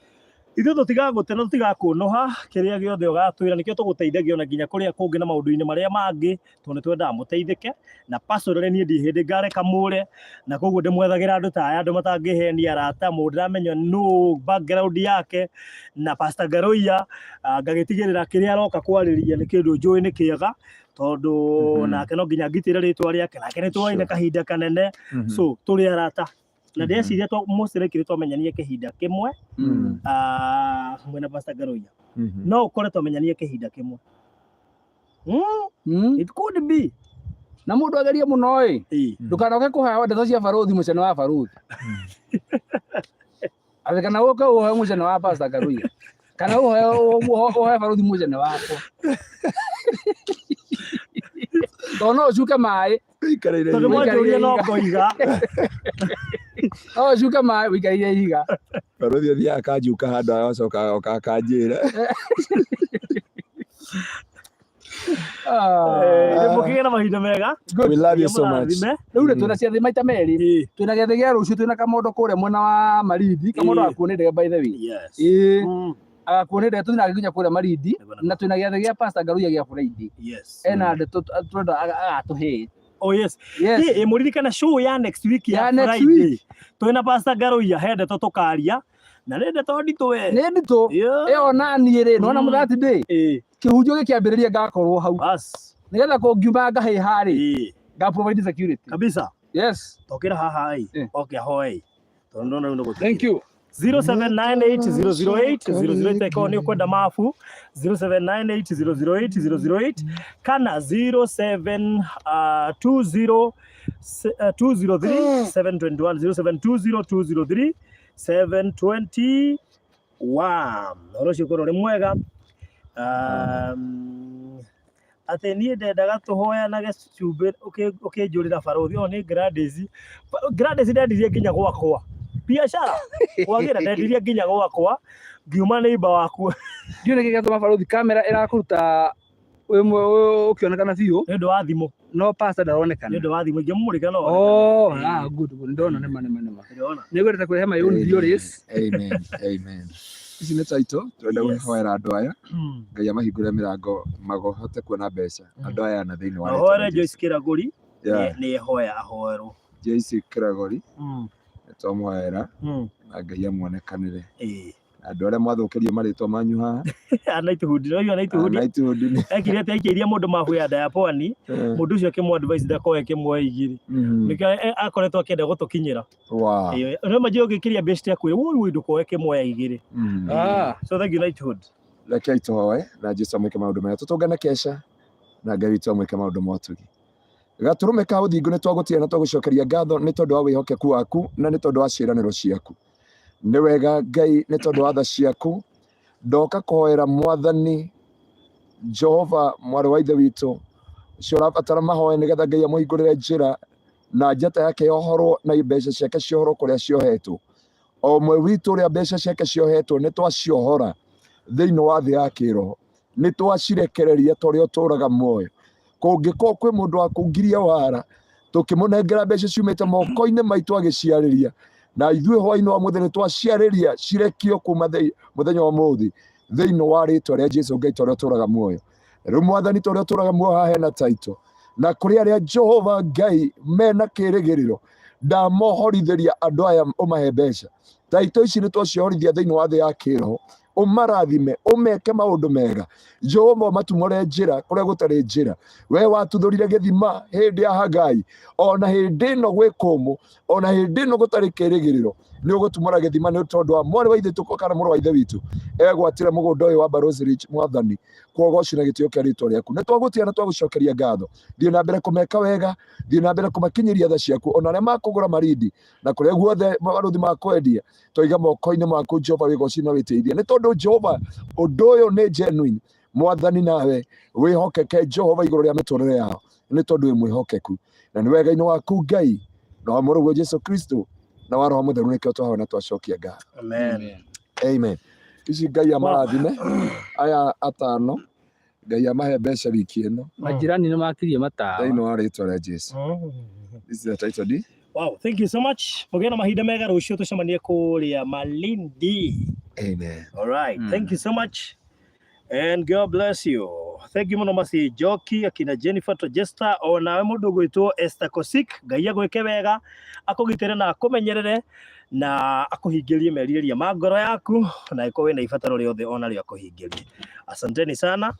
Ithuĩ tũtigagũte na tũtigakũnoha kĩrĩa gĩothe ũgatwĩra, nĩkĩo tũgũteithagia ona nginya kũrĩa kũngĩ na maũndũ-inĩ marĩa mangĩ, tondũ nĩ twendaga mũteithĩke. Na personally niĩ ndirĩ hĩndĩ ngareka mũre, na koguo ndĩmwethagĩra andũ ta aya, andũ matangĩhenia, arata, mũndũ ndĩramenya no background yake, na Pastor Garuya ngagĩtigĩrĩra kĩrĩa aroka kwarĩria nĩ kĩndũ njũĩ nĩ kĩega, tondũ nake no nginya ngitĩre rĩtwa rĩake, nake nĩ tũoine kahinda kanene, so tũrĩ arata. Na ndeciria mũcirekire twamenyanie kĩhinda kĩmwe mwena Pastor Garuya. No ũkore twamenyanie kĩhinda kĩmwe. It could be.
Na mũndũ agerie mũno ĩ, ndũkanoke kũheo ndeto cia Balozi mũcene wa Balozi. Atĩ kana ũke ũheo mũcene wa Pastor Garuya, kana ũheo Balozi mũcene wako. Tondũ no ũcuke maĩ.
Tondũ mwanjũria no ngoiga.
No ũcuke maĩ ũikarĩire ihiga.
Balozi athiaga akanjuka handũ agacoka akanjĩra.
Mũkĩgĩa na mahinda mega.
We love you so much.
Rĩu twĩna ciathĩ maita merĩ. Twĩna gĩathĩ gĩa rũciũ, twĩna Kamondo kũrĩa mwena wa Malindi. Kamondo akuo nĩ ndege by the way. Agakuo nĩ ndege tũthiĩ nake nginya kũrĩa Malindi. Na twĩna gĩathĩ gĩa Pastor Garuya gĩa Friday. Ena ndeto tũrenda agatũhe.
Oh yes. Mũririkana show ya next week ya Friday. Twĩna Pastor Garuya he ndeto tũkaria. Na nĩ ndeto nditũ we. Nĩ
nditũ. Ĩyo na niĩ rĩ, nona mũthati ndĩ. Kĩhunjio gĩkĩambĩrĩria ngakorwo hau. Nĩgetha kũngiuma ngahĩha rĩ, nga provide security.
Kabisa.
Yes.
Tokĩra haha ĩ. Okay ahoe. Tondũ no no.
Thank you.
0798008008 ĩkorwo nĩ ũkwenda mabu 0798008008 kana 0720 203 721 0720 Ũhoro ũcio ũkorwo ũrĩ mwega. Atĩ niĩ ndendaga tũhoyanage cumbĩ ũkĩnjũrĩra Balozi. O nĩ Gladys ndendirie nginya gwakwa. Biacara wagĩra ndendirie nginya gwakwa ngiuma neighbor waku.
Ndiũ nĩkĩ gĩatũma Balozi kamera ĩrakũruta ũkĩonekana biũ
nĩ ũndũ wa thimũ,
no Pastor ndaronekana
nĩ ũndũ wa thimũ ingĩmũmũrĩka no.
Good. Ndona nĩ nĩgwendete kũrehe mayoni theories.
Amen. Ici nĩ taito twenda gũhoera andũ aya, Ngai amahingũre mĩrango mahote kuona mbeca andũ aya na thĩinĩ wa
ahoere Joyce Kĩragũri nĩ ahoya ahoerwo
Joyce Kĩragũri nĩtwamũhoera na Ngai amuonekanĩre. Andũ arĩa mwathũkĩrio marĩtwa manyu haha anaitũhudi
ekire atĩ aikĩirie mũndũ mabu ya nda ya pwani, mũndũ ũcio akĩmũ-advise ndakoe kĩmwe igĩrĩ, nĩkĩo akoretwo akĩenda gũtũkinyĩra. No manjĩ ũgĩkĩria best yaku woi ndũkoe kĩmwe igĩrĩ. So thank you Knighthood.
Rekei tũhoe na Jesũ amwĩke maũndũ mega, tũtũngane kesha na Ngai witũ amwĩke maũndũ motugi. Gatũrũme ka ũthingu nĩ twagũtiga na twagũcokeria ngatho nĩ tondũ wa wĩhokeku waku na nĩ tondũ wa ciĩranĩro ciaku. Nĩ wega Ngai nĩ tondũ wa tha ciaku, ndoka kũhoera Mwathani Jehova mwarĩ wa ithe witũ ũcio ũrabatara mahoya nĩgetha Ngai amũhingũrĩre njĩra na njata yake yohorwo na mbeca ciake ciohorwo kũrĩa ciohetwo. O ũmwe witũ ũrĩa mbeca ciake ciohetwo nĩ twaciohora thĩinĩ wa thĩ ya kĩroho, nĩ twacirekereria tũrĩa ũtũũraga muoyo. Kũngĩkorwo kwĩ mũndũ wakũngiria wara tũkĩmũnengera mbeca ciumĩte moko-inĩ maitũ agĩciarĩria, na ithuĩ hwaĩ-inĩ wa mũthenya twaciarĩria cirekio kuma mũthenya wa ũmũthĩ thĩinĩ wa rĩtwa rĩa Jesũ Ngai tũrĩa ũtũũraga muoyo. Rĩu Mwathani tũrĩa ũtũũraga muoyo haha hena taito, na kũrĩ arĩa Jehova Ngai mena kĩĩrĩgĩrĩro ndamohorithĩria andũ aya ũmahe mbeca. Taito ici nĩ twaciohorithia thĩinĩ wa thĩ ya kĩroho umarathime umeke maundu mega Jehova matumore njira kuria gutari njira we watuthurire githima hindi ya Hagai ona hindi no gwikumu ona hindi no gutari kirigiriro ni ugutumura githima ni tondu wa mwari wa ithe tuko kana muru wa ithe witu egwatira mugunda uyu wa Balozi Rich mwathani kwogocira gitio kia ritwa riaku ni twagutia na twagucokeria ngatho thii na mbere kumeka wega thii na mbere kumakinyiria tha ciaku ona aria makugura maridi na kuria guothe mabaruthi makwendia toiga moko-ini maku Jehova wigoci na witeithia ni tondu Jehova undu uyu ni genuine mwathani nawe wihokeke Jehova iguru ria miturire yao ni tondu wi mwihokeku na ni wega-ini waku Ngai na wa Mũrũ Jesu Kristo na wa Roho Mũtheru nikio twahoya na twacokia ngatho.
Amen.
Amen. Ici Ngai amarathime aya atano Ngai amahe mbeca wiki ino
majirani ni makirie matawa
thĩinĩ wa rĩtwa rĩa Jesu. This is the title deed.
Wow, thank you so much. Mugĩe na mahinda mega rũciũ tucemanie kũrĩa Malindi.
Amen.
All right. Thank you so much. And God bless you. Thank you muno masi Joki akina Jennifer Tojesta ona we mundu gwitwo Esther Kosik Ngai agwike wega akugitire na akumenyerere na akuhingirie merirĩria ma ngoro yaku na iko we na ibataro riothe ona rio akuhingirie. Asanteni sana.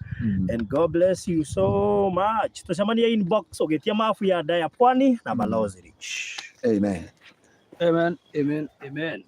And God bless you so much. Tucemanie inbox ugitia mafu ya Daya Pwani na Balozi Rich.
Amen.
Amen. Amen. Amen.